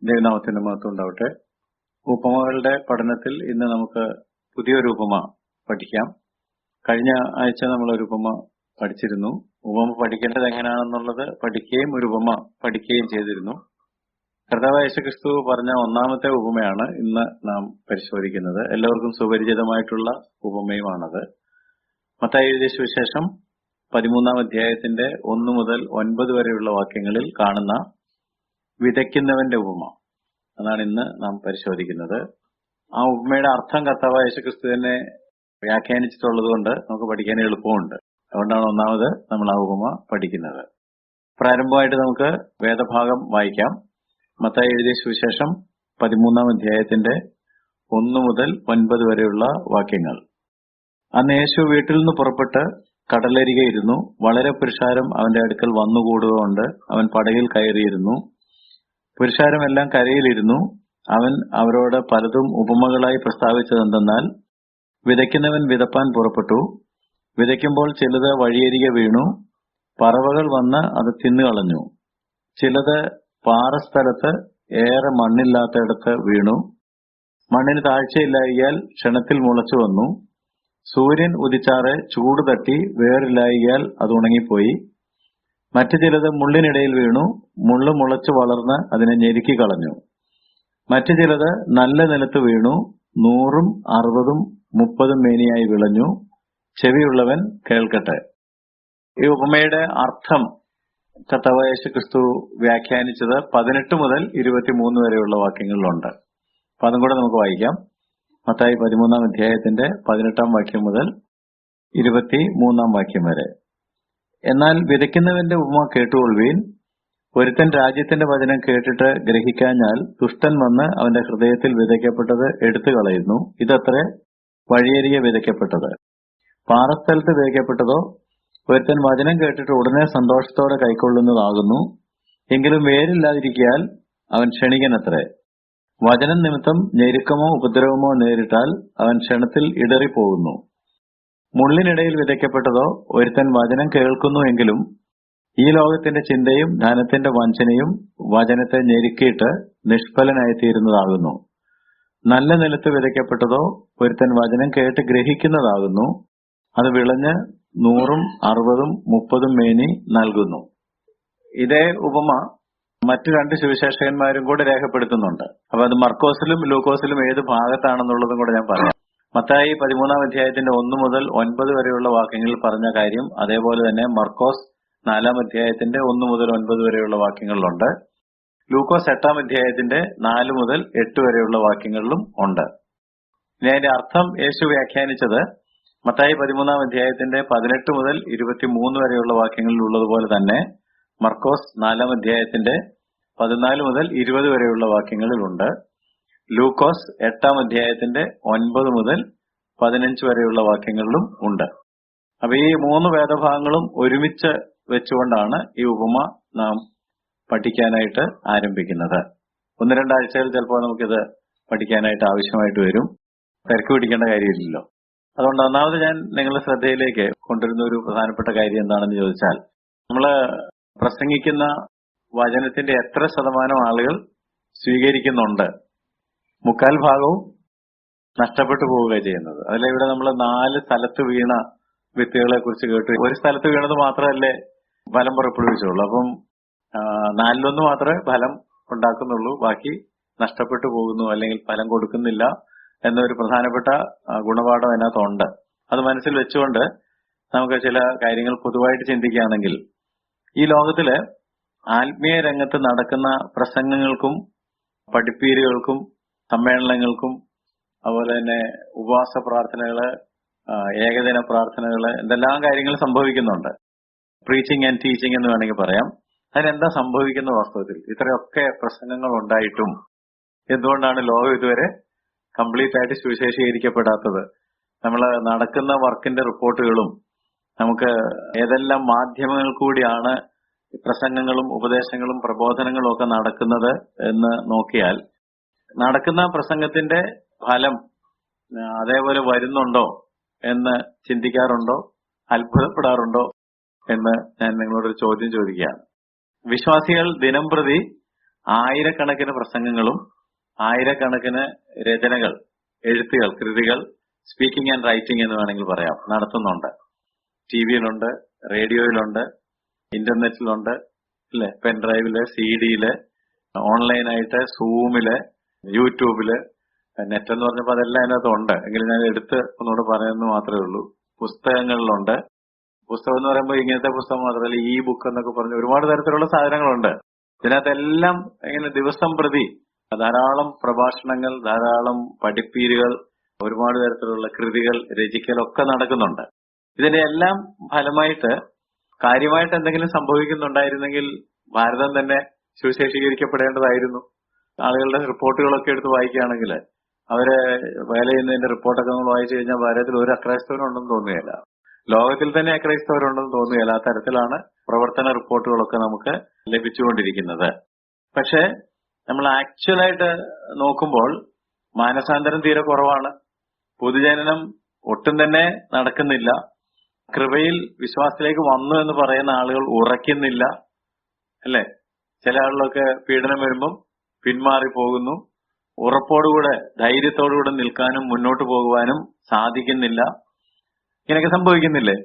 ദൈവനാമത്തിന്റെ മഹത്വം ഉണ്ടാവട്ടെ. ഉപമകളുടെ പഠനത്തിൽ ഇന്ന് നമുക്ക് പുതിയൊരു ഉപമ പഠിക്കാം. കഴിഞ്ഞ ആഴ്ച നമ്മളൊരു ഉപമ പഠിച്ചിരുന്നു. ഉപമ പഠിക്കേണ്ടത് എങ്ങനെയാണെന്നുള്ളത് പഠിക്കുകയും ഒരു ഉപമ പഠിക്കുകയും ചെയ്തിരുന്നു. കർത്താവായ യേശുക്രിസ്തു പറഞ്ഞ ഒന്നാമത്തെ ഉപമയാണ് ഇന്ന് നാം പരിശോധിക്കുന്നത്. എല്ലാവർക്കും സുപരിചിതമായിട്ടുള്ള ഉപമയുമാണത്. മത്തായി എഴുതിയ സുവിശേഷം 13-ാം അധ്യായത്തിന്റെ 1 മുതൽ 9 വരെയുള്ള വാക്യങ്ങളിൽ കാണുന്ന വിതയ്ക്കുന്നവന്റെ ഉപമ അതാണ് ഇന്ന് നാം പരിശോധിക്കുന്നത്. ആ ഉപമയുടെ അർത്ഥം കർത്താവായ യേശുക്രിസ്തു തന്നെ വ്യാഖ്യാനിച്ചിട്ടുള്ളത് കൊണ്ട് നമുക്ക് പഠിക്കാൻ എളുപ്പമുണ്ട്. അതുകൊണ്ടാണ് ഒന്നാമത് നമ്മൾ ആ ഉപമ പഠിക്കുന്നത്. പ്രാരംഭമായിട്ട് നമുക്ക് വേദഭാഗം വായിക്കാം. മത്തായി എഴുതിയ സുവിശേഷം 13-ാം അധ്യായത്തിന്റെ 1 മുതൽ 9 വരെയുള്ള വാക്യങ്ങൾ. അന്ന് യേശു വീട്ടിൽ നിന്ന് പുറപ്പെട്ട് കടലരികെ ഇരുന്നു. വളരെ പുരുഷാരം അവന്റെ അടുക്കൽ വന്നുകൂടുകൊണ്ട് അവൻ പടകിൽ കയറിയിരുന്നു. പുരുഷാരമെല്ലാം കരയിലിരുന്നു. അവൻ അവരോട് പലതും ഉപമകളായി പ്രസ്താവിച്ചതെന്തെന്നാൽ, വിതയ്ക്കുന്നവൻ വിതപ്പാൻ പുറപ്പെട്ടു. വിതയ്ക്കുമ്പോൾ ചിലത് വഴിയരികെ വീണു. പറവകൾ വന്ന് അത് തിന്നുകളഞ്ഞു. ചിലത് പാറസ്ഥലത്ത് ഏറെ മണ്ണില്ലാത്തയിടത്ത് വീണു. മണ്ണിന് താഴ്ചയില്ലായികയാൽ ക്ഷണത്തിൽ മുളച്ചു വന്നു. സൂര്യൻ ഉദിച്ചാറെ ചൂട് തട്ടി വേറില്ലായികയാൽ അത് ഉണങ്ങിപ്പോയി. മറ്റു ചിലത് മുള്ളിനിടയിൽ വീണു. മുള്ളു മുളച്ചു വളർന്ന് അതിനെ ഞെരുക്കി കളഞ്ഞു. മറ്റു ചിലത് നല്ല നിലത്ത് വീണു. 100, 60, 30 മേനിയായി വിളഞ്ഞു. ചെവിയുള്ളവൻ കേൾക്കട്ടെ. ഈ ഉപമയുടെ അർത്ഥം കർത്താവായ യേശുക്രിസ്തു വ്യാഖ്യാനിച്ചത് 18 മുതൽ 23 വരെയുള്ള വാക്യങ്ങളിലുണ്ട്. അപ്പൊ അതും കൂടെ നമുക്ക് വായിക്കാം. മത്തായി 13-ാം അധ്യായത്തിന്റെ 18-ാം വാക്യം മുതൽ 23-ാം വാക്യം വരെ. എന്നാൽ വിതയ്ക്കുന്നവന്റെ ഉപമ കേട്ടുകൊള്ളുവീൻ. ഒരുത്തൻ രാജ്യത്തിന്റെ വചനം കേട്ടിട്ട് ഗ്രഹിക്കാഞ്ഞാൽ ദുഷ്ടൻ വന്ന് അവന്റെ ഹൃദയത്തിൽ വിതയ്ക്കപ്പെട്ടത് എടുത്തു കളയുന്നു. ഇതത്രേ വഴിയരികെ വിതയ്ക്കപ്പെട്ടത്. പാറസ്ഥലത്ത് വിതയ്ക്കപ്പെട്ടതോ ഒരുത്തൻ വചനം കേട്ടിട്ട് ഉടനെ സന്തോഷത്തോടെ കൈക്കൊള്ളുന്നതാകുന്നു. എങ്കിലും വേരില്ലാതിരിക്കാൽ അവൻ ക്ഷണികനത്രേ. വചനം നിമിത്തം ഞെരുക്കമോ ഉപദ്രവമോ നേരിട്ടാൽ അവൻ ക്ഷണത്തിൽ ഇടറിപ്പോകുന്നു. മുള്ളിനിടയിൽ വിതയ്ക്കപ്പെട്ടതോ ഒരുത്തൻ വചനം കേൾക്കുന്നു എങ്കിലും ഈ ലോകത്തിന്റെ ചിന്തയും ധനത്തിന്റെ വഞ്ചനയും വചനത്തെ ഞെരുക്കിയിട്ട് നിഷ്ഫലനായിത്തീരുന്നതാകുന്നു. നല്ല നിലത്ത് വിതയ്ക്കപ്പെട്ടതോ ഒരുത്തൻ വചനം കേട്ട് ഗ്രഹിക്കുന്നതാകുന്നു. അത് വിളഞ്ഞ് 100, 60, 30 മേനി നൽകുന്നു. ഇതേ ഉപമ മറ്റു 2 സുവിശേഷകന്മാരും കൂടെ രേഖപ്പെടുത്തുന്നുണ്ട്. അപ്പൊ അത് മർക്കോസിലും ലൂക്കോസിലും ഏത് ഭാഗത്താണെന്നുള്ളതും കൂടെ ഞാൻ പറയാം. മത്തായി 13-ാം അധ്യായത്തിന്റെ 1 മുതൽ 9 വരെയുള്ള വാക്യങ്ങളിൽ പറഞ്ഞ കാര്യം അതേപോലെ തന്നെ മർക്കോസ് 4-ാം അധ്യായത്തിന്റെ 1 മുതൽ 9 വരെയുള്ള വാക്യങ്ങളിലുണ്ട്. ലൂക്കോസ് 8-ാം അധ്യായത്തിന്റെ 4 മുതൽ 8 വരെയുള്ള വാക്യങ്ങളിലും ഉണ്ട്. ഇനി അതിന്റെ അർത്ഥം യേശു വ്യാഖ്യാനിച്ചത് മത്തായി 13-ാം അധ്യായത്തിന്റെ 18 മുതൽ 23 വരെയുള്ള വാക്യങ്ങളിൽ ഉള്ളതുപോലെ തന്നെ മർക്കോസ് 4-ാം അധ്യായത്തിന്റെ 14 മുതൽ 20 വരെയുള്ള വാക്യങ്ങളിലുണ്ട്. ലൂക്കോസ് 8-ാം അധ്യായത്തിന്റെ 9 മുതൽ 15 വരെയുള്ള വാക്യങ്ങളിലും ഉണ്ട്. അപ്പൊ ഈ 3 വേദഭാഗങ്ങളും ഒരുമിച്ച് വെച്ചുകൊണ്ടാണ് ഈ ഉപമ നാം പഠിക്കാനായിട്ട് ആരംഭിക്കുന്നത്. 1-2 ആഴ്ചകൾ ചിലപ്പോൾ നമുക്കിത് പഠിക്കാനായിട്ട് ആവശ്യമായിട്ട് വരും. തിരക്ക് പിടിക്കേണ്ട കാര്യമില്ലല്ലോ. അതുകൊണ്ട് ഒന്നാമത് ഞാൻ നിങ്ങളുടെ ശ്രദ്ധയിലേക്ക് കൊണ്ടുവരുന്ന ഒരു പ്രധാനപ്പെട്ട കാര്യം എന്താണെന്ന് ചോദിച്ചാൽ, നമ്മള് പ്രസംഗിക്കുന്ന വചനത്തിന്റെ എത്ര ശതമാനം ആളുകൾ സ്വീകരിക്കുന്നുണ്ട്? 3/4 ഭാഗവും നഷ്ടപ്പെട്ടു പോവുക ചെയ്യുന്നത്. അതിലെ ഇവിടെ നമ്മൾ 4 സ്ഥലത്ത് വീണ വിത്തുകളെ കുറിച്ച് കേട്ടു. ഒരു സ്ഥലത്ത് വീണത് മാത്രമല്ലേ ഫലം പുറപ്പെടുവിച്ചുള്ളൂ. അപ്പം 4-1 മാത്രമേ ഫലം ഉണ്ടാക്കുന്നുള്ളൂ. ബാക്കി നഷ്ടപ്പെട്ടു പോകുന്നു അല്ലെങ്കിൽ ഫലം കൊടുക്കുന്നില്ല എന്നൊരു പ്രധാനപ്പെട്ട ഗുണപാഠം അതിനകത്തുണ്ട്. അത് മനസ്സിൽ വെച്ചുകൊണ്ട് നമുക്ക് ചില കാര്യങ്ങൾ പൊതുവായിട്ട് ചിന്തിക്കുകയാണെങ്കിൽ, ഈ ലോകത്തില് ആത്മീയ രംഗത്ത് നടക്കുന്ന പ്രസംഗങ്ങൾക്കും പഠിപ്പീരുകൾക്കും സമ്മേളനങ്ങൾക്കും അതുപോലെ തന്നെ ഉപവാസ പ്രാർത്ഥനകള്, ഏകദിന പ്രാർത്ഥനകള്, എന്തെല്ലാം കാര്യങ്ങൾ സംഭവിക്കുന്നുണ്ട്. പ്രീച്ചിങ് ആൻഡ് ടീച്ചിങ് എന്ന് വേണമെങ്കിൽ പറയാം. അതിനെന്താ സംഭവിക്കുന്ന വാസ്തവത്തിൽ? ഇത്രയൊക്കെ പ്രസംഗങ്ങൾ ഉണ്ടായിട്ടും എന്തുകൊണ്ടാണ് ലോകം ഇതുവരെ കംപ്ലീറ്റ് ആയിട്ട് സുവിശേഷീകരിക്കപ്പെടാത്തത്? നമ്മൾ നടക്കുന്ന വർക്കിന്റെ റിപ്പോർട്ടുകളും നമുക്ക് ഏതെല്ലാം മാധ്യമങ്ങൾ കൂടിയാണ് പ്രസംഗങ്ങളും ഉപദേശങ്ങളും പ്രബോധനങ്ങളും ഒക്കെ നടക്കുന്നത് എന്ന് നോക്കിയാൽ, നടക്കുന്ന പ്രസംഗത്തിന്റെ ഫലം അതേപോലെ വരുന്നുണ്ടോ എന്ന് ചിന്തിക്കാറുണ്ടോ? അത്ഭുതപ്പെടാറുണ്ടോ എന്ന് ഞാൻ നിങ്ങളോടൊരു ചോദ്യം ചോദിക്കുകയാണ്. വിശ്വാസികൾ ദിനം പ്രതി ആയിരക്കണക്കിന് പ്രസംഗങ്ങളും ആയിരക്കണക്കിന് രചനകൾ, എഴുത്തുകൾ, കൃതികൾ, സ്പീക്കിംഗ് ആൻഡ് റൈറ്റിംഗ് എന്ന് വേണമെങ്കിൽ പറയാം, നടത്തുന്നുണ്ട്. ടിവിയിലുണ്ട്, റേഡിയോയിലുണ്ട്, ഇന്റർനെറ്റിലുണ്ട്, അല്ലെ, പെൻഡ്രൈവില്, CD-യില്, ഓൺലൈനായിട്ട്, സൂമില്, യൂട്യൂബില്. നെറ്റ് എന്ന് പറഞ്ഞപ്പോൾ അതെല്ലാം അതിനകത്തുണ്ട്. എങ്കിലും ഞാൻ എടുത്ത് ഒന്നുകൂടെ പറയുന്നത് മാത്രമേ ഉള്ളൂ. പുസ്തകങ്ങളിലുണ്ട്. പുസ്തകം എന്ന് പറയുമ്പോൾ ഇങ്ങനത്തെ പുസ്തകം മാത്രമല്ല, ഈ ബുക്ക് എന്നൊക്കെ പറഞ്ഞ് ഒരുപാട് തരത്തിലുള്ള സാധനങ്ങളുണ്ട്. ഇതിനകത്തെല്ലാം ഇങ്ങനെ ദിവസം പ്രതി ധാരാളം പ്രഭാഷണങ്ങൾ, ധാരാളം പഠിപ്പീരുകൾ, ഒരുപാട് തരത്തിലുള്ള കൃതികൾ, രചിക്കലൊക്കെ നടക്കുന്നുണ്ട്. ഇതിന്റെ എല്ലാം ഫലമായിട്ട് കാര്യമായിട്ട് എന്തെങ്കിലും സംഭവിക്കുന്നുണ്ടായിരുന്നെങ്കിൽ ഭാരതം തന്നെ സുവിശേഷീകരിക്കപ്പെടേണ്ടതായിരുന്നു. ആളുകളുടെ റിപ്പോർട്ടുകളൊക്കെ എടുത്ത് വായിക്കുകയാണെങ്കിൽ അവര് വേല ചെയ്യുന്നതിന്റെ റിപ്പോർട്ടൊക്കെ നമ്മൾ വായിച്ചു കഴിഞ്ഞാൽ ഭാരതത്തിൽ ഒരു അക്രൈസ്തവരുണ്ടെന്ന് തോന്നുകയില്ല. ലോകത്തിൽ തന്നെ അക്രൈസ്തവരുണ്ടെന്ന് തോന്നുകയില്ല. ആ തരത്തിലാണ് പ്രവർത്തന റിപ്പോർട്ടുകളൊക്കെ നമുക്ക് ലഭിച്ചുകൊണ്ടിരിക്കുന്നത്. പക്ഷെ നമ്മൾ ആക്ച്വലായിട്ട് നോക്കുമ്പോൾ മാനസാന്തരം തീരെ കുറവാണ്. പൊതുജനനം ഒട്ടും തന്നെ നടക്കുന്നില്ല. കൃപയിൽ വിശ്വാസത്തിലേക്ക് വന്നു എന്ന് പറയുന്ന ആളുകൾ ഉറയ്ക്കുന്നില്ല, അല്ലെ? ചില ആളുകളൊക്കെ പീഡനം വരുമ്പം പിന്മാറി പോകുന്നു. ഉറപ്പോടുകൂടെ, ധൈര്യത്തോടുകൂടെ നിൽക്കാനും മുന്നോട്ട് പോകുവാനും സാധിക്കുന്നില്ല. ഇങ്ങനെയൊക്കെ സംഭവിക്കുന്നില്ലേ?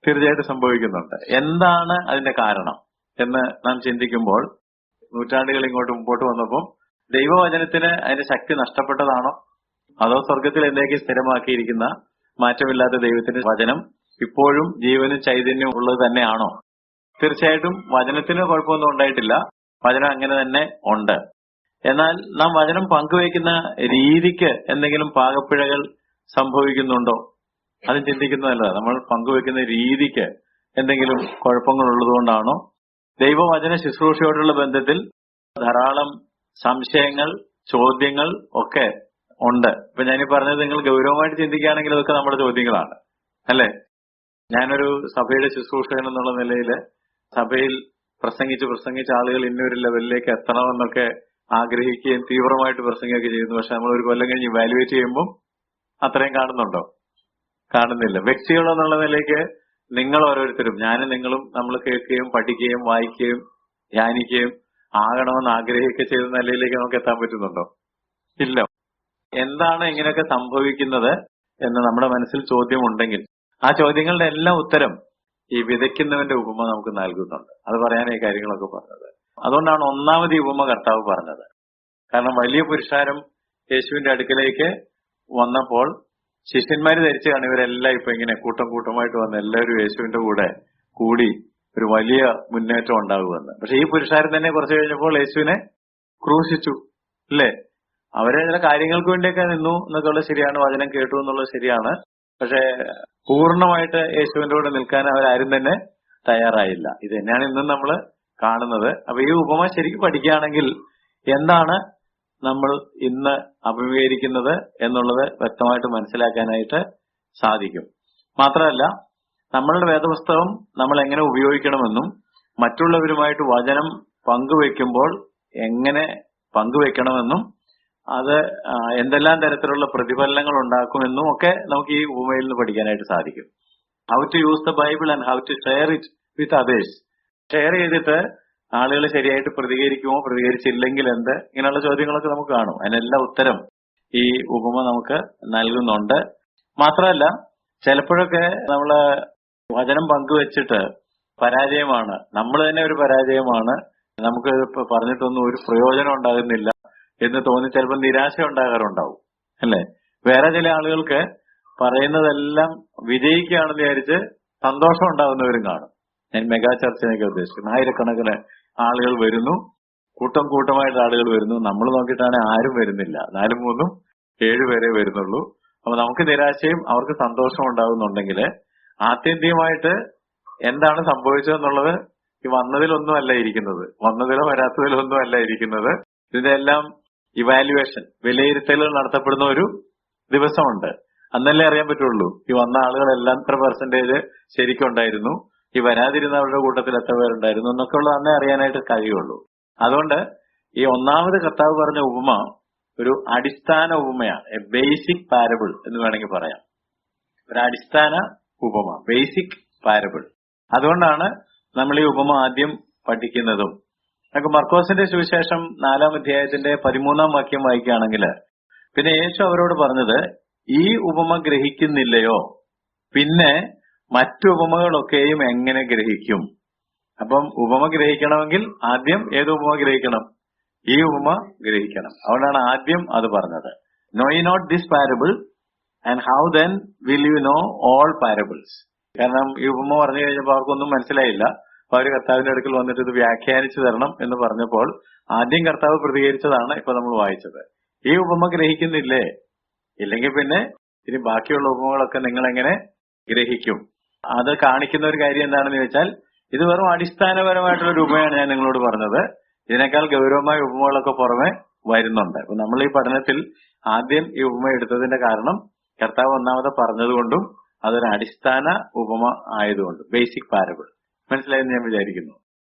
തീർച്ചയായിട്ടും സംഭവിക്കുന്നുണ്ട്. എന്താണ് അതിന്റെ കാരണം എന്ന് നാം ചിന്തിക്കുമ്പോൾ, നൂറ്റാണ്ടുകൾ ഇങ്ങോട്ട് മുമ്പോട്ട് വന്നപ്പോൾ ദൈവവചനത്തിന് അതിന്റെ ശക്തി നഷ്ടപ്പെട്ടതാണോ, അതോ സ്വർഗത്തിൽ എന്തൊക്കെ സ്ഥിരമാക്കിയിരിക്കുന്ന മാറ്റമില്ലാത്ത ദൈവത്തിന്റെ വചനം ഇപ്പോഴും ജീവനും ചൈതന്യവും ഉള്ളത് തന്നെയാണോ? തീർച്ചയായിട്ടും വചനത്തിന് കുഴപ്പമൊന്നും ഉണ്ടായിട്ടില്ല. വചനം അങ്ങനെ തന്നെ ഉണ്ട്. എന്നാൽ നാം വചനം പങ്കുവയ്ക്കുന്ന രീതിക്ക് എന്തെങ്കിലും പാകപ്പിഴകൾ സംഭവിക്കുന്നുണ്ടോ? അതും ചിന്തിക്കുന്നതല്ല. നമ്മൾ പങ്കുവെക്കുന്ന രീതിക്ക് എന്തെങ്കിലും കുഴപ്പങ്ങൾ ഉള്ളതുകൊണ്ടാണോ? ദൈവവചന ശുശ്രൂഷയോടുള്ള ബന്ധത്തിൽ ധാരാളം സംശയങ്ങൾ, ചോദ്യങ്ങൾ ഒക്കെ ഉണ്ട്. ഇപ്പൊ ഞാനീ പറഞ്ഞത് നിങ്ങൾ ഗൗരവമായിട്ട് ചിന്തിക്കുകയാണെങ്കിൽ അതൊക്കെ നമ്മുടെ ചോദ്യങ്ങളാണ്, അല്ലെ? ഞാനൊരു സഭയുടെ ശുശ്രൂഷകൻ എന്നുള്ള നിലയിൽ സഭയിൽ പ്രസംഗിച്ച് ആളുകൾ ഇന്നൊരു ലെവലിലേക്ക് എത്തണമെന്നൊക്കെ ആഗ്രഹിക്കുകയും തീവ്രമായിട്ട് പ്രസംഗിക്കുകയൊക്കെ ചെയ്യുന്നു. പക്ഷെ നമ്മൾ ഒരു കൊല്ലം കഴിഞ്ഞ് ഇവാലുവേറ്റ് ചെയ്യുമ്പോൾ അത്രയും കാണുന്നുണ്ടോ? കാണുന്നില്ല. വ്യക്തികൾ എന്നുള്ള നിലയ്ക്ക് നിങ്ങൾ ഓരോരുത്തരും, ഞാനും നിങ്ങളും, നമ്മൾ കേൾക്കുകയും പഠിക്കുകയും വായിക്കുകയും ധ്യാനിക്കുകയും ആകണമെന്ന് ആഗ്രഹിക്കുക ചെയ്ത നിലയിലേക്ക് നമുക്ക് എത്താൻ പറ്റുന്നുണ്ടോ? ഇല്ല. എന്താണ് ഇങ്ങനെയൊക്കെ സംഭവിക്കുന്നത് എന്ന് നമ്മുടെ മനസ്സിൽ ചോദ്യമുണ്ടെങ്കിൽ ആ ചോദ്യങ്ങളുടെ എല്ലാം ഉത്തരം ഈ വിതയ്ക്കുന്നവന്റെ ഉപമ നമുക്ക് നൽകുന്നുണ്ട്. അത് പറയാനാണ് ഈ കാര്യങ്ങളൊക്കെ പറഞ്ഞത്. അതുകൊണ്ടാണ് ഒന്നാമത് ഈ ഉപമ കർത്താവ് പറഞ്ഞത്. കാരണം വലിയ പുരുഷാരം യേശുവിന്റെ അടുക്കലേക്ക് വന്നപ്പോൾ ശിഷ്യന്മാര് ധരിച്ചു കാണും ഇവരെല്ലാം ഇപ്പൊ ഇങ്ങനെ കൂട്ടം കൂട്ടമായിട്ട് വന്ന് എല്ലാവരും യേശുവിന്റെ കൂടെ കൂടി ഒരു വലിയ മുന്നേറ്റം ഉണ്ടാകുമെന്ന്. പക്ഷെ ഈ പുരുഷാരം തന്നെ കുറച്ചു കഴിഞ്ഞപ്പോൾ യേശുവിനെ ക്രൂശിച്ചു, അല്ലേ? അവരെ ചില കാര്യങ്ങൾക്ക് വേണ്ടിയൊക്കെ നിന്നു എന്നൊക്കെ ഉള്ളത് ശരിയാണ്, വചനം കേട്ടു എന്നുള്ളത് ശരിയാണ്. പക്ഷെ പൂർണ്ണമായിട്ട് യേശുവിന്റെ കൂടെ നിൽക്കാൻ അവരാരും തന്നെ തയ്യാറായില്ല. ഇത് തന്നെയാണ് ഇന്നും നമ്മൾ കാണുന്നത്. അപ്പൊ ഈ ഉപമ ശരിക്കും പഠിക്കുകയാണെങ്കിൽ എന്താണ് നമ്മൾ ഇന്ന് അഭിമുഖീകരിക്കുന്നത് എന്നുള്ളത് വ്യക്തമായിട്ട് മനസ്സിലാക്കാനായിട്ട് സാധിക്കും. മാത്രമല്ല, നമ്മളുടെ വേദപുസ്തകം നമ്മൾ എങ്ങനെ ഉപയോഗിക്കണമെന്നും മറ്റുള്ളവരുമായിട്ട് വചനം പങ്കുവെക്കുമ്പോൾ എങ്ങനെ പങ്കുവെക്കണമെന്നും അത് എന്തെല്ലാം തരത്തിലുള്ള പ്രതിഫലനങ്ങൾ ഉണ്ടാക്കുമെന്നും ഒക്കെ നമുക്ക് ഈ ഉപമയിൽ നിന്ന് പഠിക്കാനായിട്ട് സാധിക്കും. How to use the Bible and how to share it with others. Share ചെയ്തിട്ട് ആളുകൾ ശരിയായിട്ട് പ്രതികരിക്കുമോ, പ്രതികരിച്ചില്ലെങ്കിൽ എന്ത്, ഇങ്ങനെയുള്ള ചോദ്യങ്ങളൊക്കെ നമുക്ക് കാണും. അതിനെല്ലാം ഉത്തരം ഈ ഉപമ നമുക്ക് നൽകുന്നുണ്ട്. മാത്രമല്ല, ചിലപ്പോഴൊക്കെ നമ്മള് വചനം പങ്കുവെച്ചിട്ട് പരാജയമാണ്, നമ്മൾ തന്നെ ഒരു പരാജയമാണ്, നമുക്ക് പറഞ്ഞിട്ടൊന്നും ഒരു പ്രയോജനം ഉണ്ടാകുന്നില്ല എന്ന് തോന്നി ചിലപ്പോൾ നിരാശ ഉണ്ടാകാറുണ്ടാവും, അല്ലെ? വേറെ ചില ആളുകൾക്ക് പറയുന്നതെല്ലാം വിജയിക്കുകയാണെന്ന് വിചാരിച്ച് സന്തോഷം ഉണ്ടാകുന്നവരും കാണും. ഞാൻ മെഗാ ചർച്ചിനൊക്കെ ഉദ്ദേശിക്കുന്നു. ആയിരക്കണക്കിന് ആളുകൾ വരുന്നു, കൂട്ടം കൂട്ടമായിട്ട് ആളുകൾ വരുന്നു. നമ്മൾ നോക്കിയിട്ടാണെങ്കിൽ ആരും വരുന്നില്ല, 4, 3, 7 പേരെ വരുന്നുള്ളൂ. അപ്പൊ നമുക്ക് നിരാശയും അവർക്ക് സന്തോഷം ഉണ്ടാകുന്നുണ്ടെങ്കിൽ ആത്യന്തികമായിട്ട് എന്താണ് സംഭവിച്ചതെന്നുള്ളത് ഈ വന്നതിലൊന്നും അല്ല ഇരിക്കുന്നത്, വന്നതിലോ വരാത്തതിലൊന്നും അല്ല ഇരിക്കുന്നത്. ഇതിന്റെ എല്ലാം ഇവാലുവേഷൻ, വിലയിരുത്തലുകൾ നടത്തപ്പെടുന്ന ഒരു ദിവസമുണ്ട്. അന്നല്ലേ അറിയാൻ പറ്റുള്ളൂ ഈ വന്ന ആളുകളെല്ലാം എത്ര പെർസെന്റേജ് ശരിക്കും ഉണ്ടായിരുന്നു, ഈ വരാതിരുന്നവരുടെ കൂട്ടത്തിൽ എത്ര പേരുണ്ടായിരുന്നു എന്നൊക്കെ ഉള്ളത് അന്നേ അറിയാനായിട്ട് കഴിയുള്ളൂ. അതുകൊണ്ട് ഈ ഒന്നാമത് കർത്താവ് പറഞ്ഞ ഉപമ ഒരു അടിസ്ഥാന ഉപമയാണ്, എ ബേസിക് പാരബിൾ എന്ന് വേണമെങ്കിൽ പറയാം. ഒരു അടിസ്ഥാന ഉപമ, ബേസിക് പാരബിൾ. അതുകൊണ്ടാണ് നമ്മൾ ഈ ഉപമ ആദ്യം പഠിക്കുന്നതും നമുക്ക് മർക്കോസിന്റെ സുവിശേഷം 4-ാം അധ്യായത്തിന്റെ 13-ാം വാക്യം വായിക്കുകയാണെങ്കിൽ, പിന്നെ യേശു അവരോട് പറഞ്ഞത്, ഈ ഉപമ ഗ്രഹിക്കുന്നില്ലയോ, പിന്നെ മറ്റു ഉപമകളൊക്കെയും എങ്ങനെ ഗ്രഹിക്കും? അപ്പം ഉപമ ഗ്രഹിക്കണമെങ്കിൽ ആദ്യം ഏത് ഉപമ ഗ്രഹിക്കണം? ഈ ഉപമ ഗ്രഹിക്കണം. അതുകൊണ്ടാണ് ആദ്യം അത് പറഞ്ഞത്. Know you not this parable and how then will you know all parables. കാരണം ഈ ഉപമ പറഞ്ഞു കഴിഞ്ഞപ്പോൾ അവർക്കൊന്നും മനസ്സിലായില്ല. അപ്പൊ അവര് കർത്താവിന്റെ അടുക്കൽ വന്നിട്ട് ഇത് വ്യാഖ്യാനിച്ചു തരണം എന്ന് പറഞ്ഞപ്പോൾ ആദ്യം കർത്താവ് പ്രതികരിച്ചതാണ് ഇപ്പൊ നമ്മൾ വായിച്ചത്. ഈ ഉപമ ഗ്രഹിക്കുന്നില്ലേ, ഇല്ലെങ്കിൽ പിന്നെ ഇനി ബാക്കിയുള്ള ഉപമകളൊക്കെ നിങ്ങൾ എങ്ങനെ ഗ്രഹിക്കും? അത് കാണിക്കുന്ന ഒരു കാര്യം എന്താണെന്ന് ചോദിച്ചാൽ, ഇത് വെറും അടിസ്ഥാനപരമായിട്ടുള്ള ഒരു ഉപമയാണ് ഞാൻ നിങ്ങളോട് പറഞ്ഞത്. ഇതിനേക്കാൾ ഗൗരവമായ ഉപമകളൊക്കെ പുറമെ വരുന്നുണ്ട്. അപ്പൊ നമ്മൾ ഈ പഠനത്തിൽ ആദ്യം ഈ ഉപമ എടുത്തതിന്റെ കാരണം കർത്താവ് ഒന്നാമത് പറഞ്ഞതുകൊണ്ടും അതൊരു അടിസ്ഥാന ഉപമ ആയതുകൊണ്ടും, ബേസിക് പാരബിൾ. മനസ്സിലായെന്ന് ഞാൻ വിചാരിക്കുന്നു.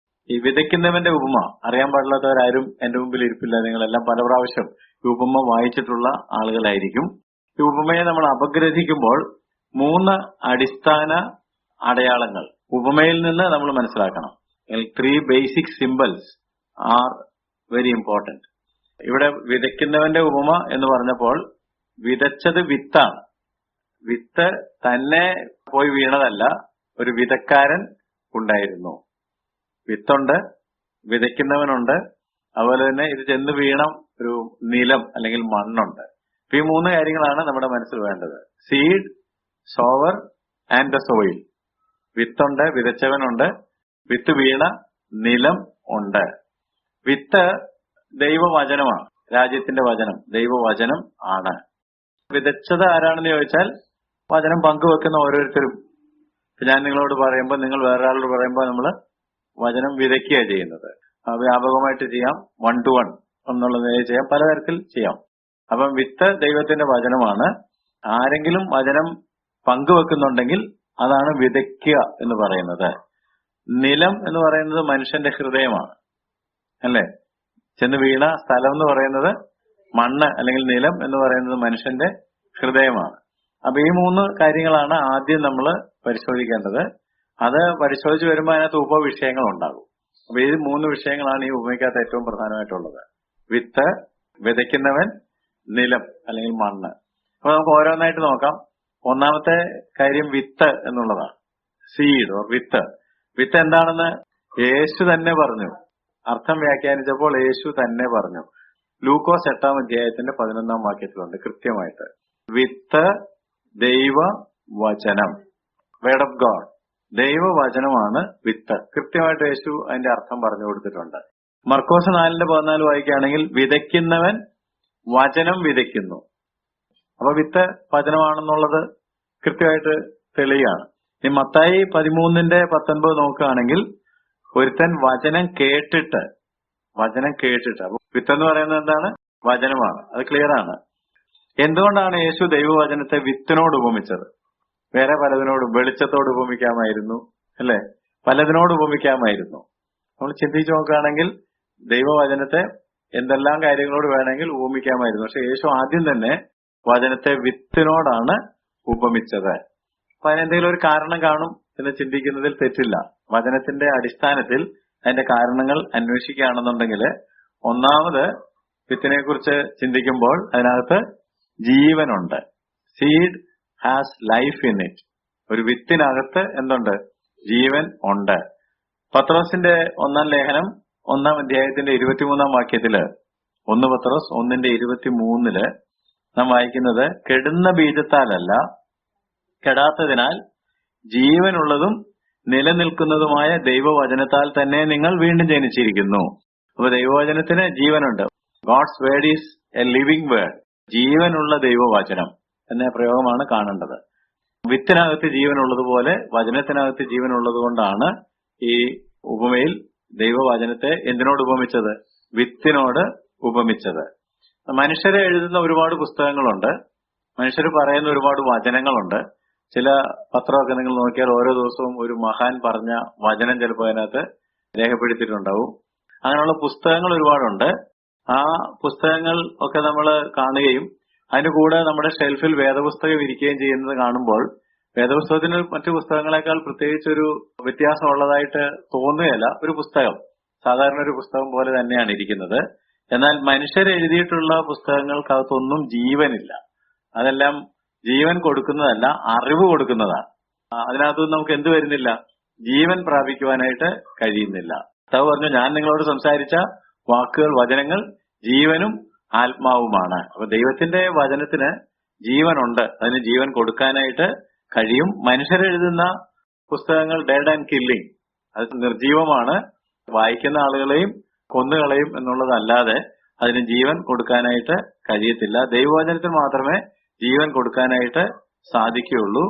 ഈ വിതയ്ക്കുന്നവന്റെ ഉപമ അറിയാൻ പാടില്ലാത്തവരാരും എന്റെ മുമ്പിൽ ഇരിപ്പില്ല. നിങ്ങളെല്ലാം പല പ്രാവശ്യം ഈ ഉപമ വായിച്ചിട്ടുള്ള ആളുകളായിരിക്കും. ഈ ഉപമയെ നമ്മൾ അപഗ്രഥിക്കുമ്പോൾ 3 അടിസ്ഥാന അടയാളങ്ങൾ ഉപമയിൽ നിന്ന് നമ്മൾ മനസ്സിലാക്കണം. 3 basic symbols are very important. ഇവിടെ വിതയ്ക്കുന്നവന്റെ ഉപമ എന്ന് പറഞ്ഞപ്പോൾ വിതച്ചത് വിത്താണ്. വിത്ത് തന്നെ പോയി വീണതല്ല, ഒരു വിതക്കാരൻ ഉണ്ടായിരുന്നു. വിത്തുണ്ട്, വിതയ്ക്കുന്നവനുണ്ട്, അതുപോലെ തന്നെ ഇത് ചെന്ന് വീണ ഒരു നിലം അല്ലെങ്കിൽ മണ്ണുണ്ട്. ഈ 3 കാര്യങ്ങളാണ് നമ്മുടെ മനസ്സിൽ വേണ്ടത്. Seed, sower and the soil. വിത്തുണ്ട്, വിതച്ചവനുണ്ട്, വിത്ത് വീണ നിലം ഉണ്ട്. വിത്ത് ദൈവവചനമാണ്, രാജ്യത്തിന്റെ വചനം ദൈവവചനം ആണ്. വിതച്ചത് ആരാണെന്ന് ചോദിച്ചാൽ വചനം പങ്കുവെക്കുന്ന ഓരോരുത്തരും. ഞാൻ നിങ്ങളോട് പറയുമ്പോൾ, നിങ്ങൾ വേറൊരാളോട് പറയുമ്പോൾ നമ്മൾ വചനം വിതയ്ക്കുക ചെയ്യുന്നത്. വ്യാപകമായിട്ട് ചെയ്യാം, 1 to 1 എന്നുള്ള നിലയിൽ ചെയ്യാം, പലതരത്തിൽ ചെയ്യാം. അപ്പം വിത്ത് ദൈവത്തിന്റെ വചനമാണ്. ആരെങ്കിലും വചനം പങ്കുവെക്കുന്നുണ്ടെങ്കിൽ അതാണ് വിതയ്ക്കുക എന്ന് പറയുന്നത്. നിലം എന്ന് പറയുന്നത് മനുഷ്യന്റെ ഹൃദയമാണ്, അല്ലേ? ചെന്ന് വീണ സ്ഥലം എന്ന് പറയുന്നത് മണ്ണ് അല്ലെങ്കിൽ നിലം എന്ന് പറയുന്നത് മനുഷ്യന്റെ ഹൃദയമാണ്. അപ്പൊ ഈ 3 കാര്യങ്ങളാണ് ആദ്യം നമ്മൾ പരിശോധിക്കേണ്ടത്. അത് പരിശോധിച്ച് വരുമ്പോൾ അതിനകത്ത് ഉപവിഷയങ്ങൾ ഉണ്ടാകും. അപ്പൊ ഈ 3 വിഷയങ്ങളാണ് ഈ ഉപമയ്ക്കകത്ത് ഏറ്റവും പ്രധാനമായിട്ടുള്ളത്. വിത്ത്, വിതയ്ക്കുന്നവൻ, നിലം അല്ലെങ്കിൽ മണ്ണ്. അപ്പൊ നമുക്ക് ഓരോന്നായിട്ട് നോക്കാം. ഒന്നാമത്തെ കാര്യം വിത്ത് എന്നുള്ളതാണ്. Seed or with. വിത്ത് എന്താണെന്ന് യേശു തന്നെ പറഞ്ഞു. അർത്ഥം വ്യാഖ്യാനിച്ചപ്പോൾ യേശു തന്നെ പറഞ്ഞു. ലൂക്കോസ് 8-ാം അധ്യായത്തിന്റെ 11-ാം വാക്യത്തിലുണ്ട് കൃത്യമായിട്ട്. വിത്ത് ദൈവവചനം, വേർഡ് ഓഫ് ഗോഡ്. ദൈവവചനമാണ് വിത്ത്. കൃത്യമായിട്ട് യേശു അതിന്റെ അർത്ഥം പറഞ്ഞു കൊടുത്തിട്ടുണ്ട്. മർക്കോസ് 4-14 വായിക്കുകയാണെങ്കിൽ വിതയ്ക്കുന്നവൻ വചനം വിതയ്ക്കുന്നു. അപ്പൊ വിത്ത് വചനമാണെന്നുള്ളത് കൃത്യമായിട്ട് തെളിയാണ്. ഈ മത്തായി 13-19 നോക്കുകയാണെങ്കിൽ ഒരുത്തൻ വചനം കേട്ടിട്ട് അപ്പൊ വിത്തെന്ന് പറയുന്നത് എന്താണ്? വചനമാണ്. അത് ക്ലിയർ ആണ്. എന്തുകൊണ്ടാണ് യേശു ദൈവവചനത്തെ വിത്തിനോട് ഉപമിച്ചത്? വേറെ പലതിനോടും, വെളിച്ചത്തോട് ഉപമിക്കാമായിരുന്നു, അല്ലെ? പലതിനോട് ഉപമിക്കാമായിരുന്നു. നമ്മൾ ചിന്തിച്ചു നോക്കുകയാണെങ്കിൽ ദൈവവചനത്തെ എന്തെല്ലാം കാര്യങ്ങളോട് വേണമെങ്കിൽ ഉപമിക്കാമായിരുന്നു. പക്ഷെ യേശു ആദ്യം തന്നെ വചനത്തെ വിത്തിനോടാണ് ഉപമിച്ചത്. അപ്പൊ അതിനെന്തെങ്കിലും ഒരു കാരണം കാണും എന്ന് ചിന്തിക്കുന്നതിൽ തെറ്റില്ല. വചനത്തിന്റെ അടിസ്ഥാനത്തിൽ അതിന്റെ കാരണങ്ങൾ അന്വേഷിക്കുകയാണെന്നുണ്ടെങ്കിൽ, ഒന്നാമത് വിത്തിനെ കുറിച്ച് ചിന്തിക്കുമ്പോൾ അതിനകത്ത് ജീവനുണ്ട്. Seed has life in it. ഒരു വിത്തിനകത്ത് എന്തുണ്ട്? ജീവൻ ഉണ്ട്. പത്രോസിന്റെ 1-ാം ലേഖനം 1-ാം അധ്യായത്തിന്റെ 23-ാം വാക്യത്തില്, 1 പത്രോസ് 1:23 നാം വായിക്കുന്നത്, കെടുന്ന ബീജത്താലല്ല, കെടാത്തതിനാൽ ജീവനുള്ളതും നിലനിൽക്കുന്നതുമായ ദൈവവചനത്താൽ തന്നെ നിങ്ങൾ വീണ്ടും ജനിച്ചിരിക്കുന്നു. അപ്പൊ ദൈവവചനത്തിന് ജീവനുണ്ട്. God's word is a living word. ജീവനുള്ള ദൈവവചനം എന്ന പ്രയോഗമാണ് കാണേണ്ടത്. വിത്തിനകത്ത് ജീവനുള്ളതുപോലെ വചനത്തിനകത്ത് ജീവനുള്ളത് കൊണ്ടാണ് ഈ ഉപമയിൽ ദൈവവചനത്തെ എന്തിനോട് ഉപമിച്ചത്? വിത്തിനോട് ഉപമിച്ചത്. മനുഷ്യരെ എഴുതുന്ന ഒരുപാട് പുസ്തകങ്ങളുണ്ട്, മനുഷ്യർ പറയുന്ന ഒരുപാട് വചനങ്ങളുണ്ട്. ചില പത്രമൊക്കെ നിങ്ങൾ നോക്കിയാൽ ഓരോ ദിവസവും ഒരു മഹാൻ പറഞ്ഞ വചനം ചിലപ്പോൾ അതിനകത്ത് രേഖപ്പെടുത്തിയിട്ടുണ്ടാവും. അങ്ങനെയുള്ള പുസ്തകങ്ങൾ ഒരുപാടുണ്ട്. ആ പുസ്തകങ്ങൾ ഒക്കെ നമ്മൾ കാണുകയും അതിന് കൂടെ നമ്മുടെ ഷെൽഫിൽ വേദപുസ്തകം ഇരിക്കുകയും ചെയ്യുന്നത് കാണുമ്പോൾ വേദപുസ്തകത്തിന് മറ്റു പുസ്തകങ്ങളെക്കാൾ പ്രത്യേകിച്ചൊരു വ്യത്യാസമുള്ളതായിട്ട് തോന്നുകയല്ല. ഒരു പുസ്തകം, സാധാരണ ഒരു പുസ്തകം പോലെ തന്നെയാണ് ഇരിക്കുന്നത്. എന്നാൽ മനുഷ്യർ എഴുതിയിട്ടുള്ള പുസ്തകങ്ങൾക്കകത്തൊന്നും ജീവനില്ല. അതെല്ലാം ജീവൻ കൊടുക്കുന്നതല്ല, അറിവ് കൊടുക്കുന്നതാണ്. അതിനകത്തൊന്നും നമുക്ക് എന്ത് വരുന്നില്ല? ജീവൻ പ്രാപിക്കുവാനായിട്ട് കഴിയുന്നില്ല. കർത്താവ് പറഞ്ഞു, ഞാൻ നിങ്ങളോട് സംസാരിച്ച വാക്കുകൾ, വചനങ്ങൾ ജീവനും ആത്മാവുമാണ്. അപ്പൊ ദൈവത്തിന്റെ വചനത്തിന് ജീവനുണ്ട്, അതിന് ജീവൻ കൊടുക്കാനായിട്ട് കഴിയും. മനുഷ്യരെഴുതുന്ന പുസ്തകങ്ങൾ ഡെഡ് ആൻഡ് കില്ലിങ്, അത് നിർജീവമാണ്, വായിക്കുന്ന ആളുകളെയും കൊന്നുകളയും എന്നുള്ളതല്ലാതെ അതിന് ജീവൻ കൊടുക്കാനായിട്ട് കഴിയത്തില്ല. ദൈവവചനത്തിന് മാത്രമേ ജീവൻ കൊടുക്കാനായിട്ട് സാധിക്കുകയുള്ളൂ.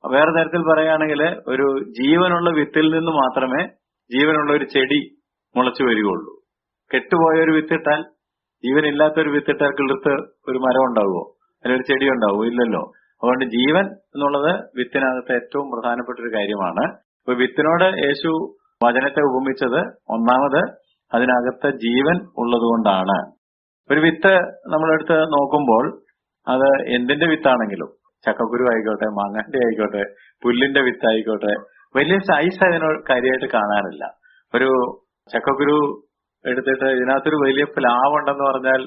വേറെ തരത്തിൽ പറയുകയാണെങ്കിൽ ഒരു ജീവനുള്ള വിത്തിൽ നിന്ന് മാത്രമേ ജീവനുള്ള ഒരു ചെടി മുളച്ചു വരികയുള്ളൂ. കെട്ടുപോയ ഒരു വിത്തിട്ടാൽ, ജീവനില്ലാത്ത ഒരു വിത്തിട്ടാൽ കിളിർത്ത് ഒരു മരം ഉണ്ടാവുമോ? അല്ലെങ്കിൽ ഒരു ചെടി ഉണ്ടാവുമോ? ഇല്ലല്ലോ. അതുകൊണ്ട് ജീവൻ എന്നുള്ളത് വിത്തിനകത്ത് ഏറ്റവും പ്രധാനപ്പെട്ട ഒരു കാര്യമാണ്. അപ്പൊ വിത്തിനോട് യേശു വചനത്തെ ഉപമിച്ചത് ഒന്നാമത് അതിനകത്ത് ജീവൻ ഉള്ളതുകൊണ്ടാണ്. ഒരു വിത്ത് നമ്മളെടുത്ത് നോക്കുമ്പോൾ അത് എന്തിന്റെ വിത്താണെങ്കിലും, ചക്കക്കുരു ആയിക്കോട്ടെ, മാങ്ങാന്റെ ആയിക്കോട്ടെ, പുല്ലിന്റെ വിത്തായിക്കോട്ടെ, വലിയ സൈസ് അതിനോട് കാര്യമായിട്ട് കാണാനില്ല. ഒരു ചക്കക്കുരു എടുത്തിട്ട് ഇതിനകത്തൊരു വലിയ പ്ലാവ് ഉണ്ടെന്ന് പറഞ്ഞാൽ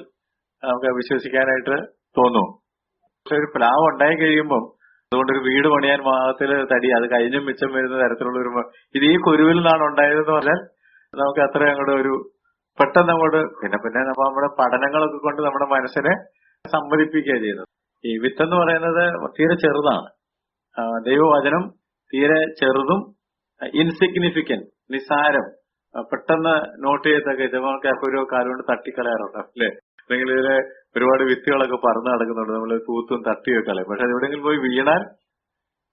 നമുക്ക് വിശ്വസിക്കാനായിട്ട് തോന്നും. പക്ഷെ ഒരു പ്ലാവ് ഉണ്ടായി കഴിയുമ്പം അതുകൊണ്ടൊരു വീട് പണിയാൻ പാകത്തില് തടി, അത് കഴിഞ്ഞും മിച്ചം വരുന്ന തരത്തിലുള്ള ഒരു ഇത് ഈ കുരുവിൽ നിന്നാണ് ഉണ്ടായതെന്ന് പറഞ്ഞാൽ നമുക്ക് അത്ര അങ്ങോട്ട് ഒരു പെട്ടെന്ന് അങ്ങോട്ട് പിന്നെ നമ്മുടെ പഠനങ്ങളൊക്കെ കൊണ്ട് നമ്മുടെ മനസ്സിനെ സമ്മതിപ്പിക്കുക ചെയ്യുന്നത്. ഈ വിത്തെന്ന് പറയുന്നത് തീരെ ചെറുതാണ്. ദൈവവചനം തീരെ ചെറുതും ഇൻസിഗ്നിഫിക്കന്റ്, നിസ്സാരം, പെട്ടെന്ന് നോട്ട് ചെയ്തൊക്കെ നമുക്ക് ഒരു കാലുകൊണ്ട് തട്ടിക്കളയാറുണ്ട് അല്ലേ? അല്ലെങ്കിൽ ഇതിലെ ഒരുപാട് വിത്തുകളൊക്കെ പറന്ന് നടക്കുന്നുണ്ട്, നമ്മൾ തൂത്തും തട്ടിയൊക്കെ കളയും. പക്ഷെ എവിടെയെങ്കിലും പോയി വീണാൽ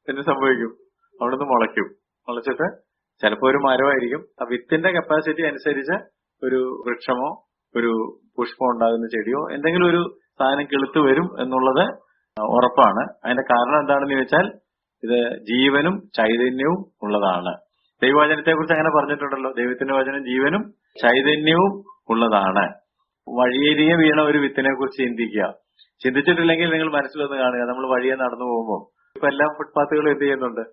എന്ത് സംഭവിക്കും? അവിടെ നിന്ന് മുളച്ചിട്ട് ചിലപ്പോൾ ഒരു മരമായിരിക്കും. ആ വിത്തിന്റെ കപ്പാസിറ്റി അനുസരിച്ച് ഒരു വൃക്ഷമോ ഒരു പുഷ്പം ഉണ്ടാകുന്ന ചെടിയോ എന്തെങ്കിലും ഒരു സാധനം കിളുത്ത് വരും എന്നുള്ളത് ഉറപ്പാണ്. അതിന്റെ കാരണം എന്താണെന്ന് ചോദിച്ചാൽ ഇത് ജീവനും ചൈതന്യവും ഉള്ളതാണ്. ദൈവവചനത്തെ കുറിച്ച് അങ്ങനെ പറഞ്ഞിട്ടുണ്ടല്ലോ, ദൈവത്തിന്റെ വചനം ജീവനും ചൈതന്യവും ഉള്ളതാണ്. വഴിയേരിയെ വീണ ഒരു വിത്തിനെ കുറിച്ച് ചിന്തിച്ചിട്ടില്ലെങ്കിൽ നിങ്ങൾ മനസ്സിലൊന്ന് കാണുക. നമ്മൾ വഴിയെ നടന്നു പോകുമ്പോൾ ഇപ്പൊ എല്ലാ ഫുട്പാത്തുകളും എന്ത് ചെയ്യുന്നുണ്ട്?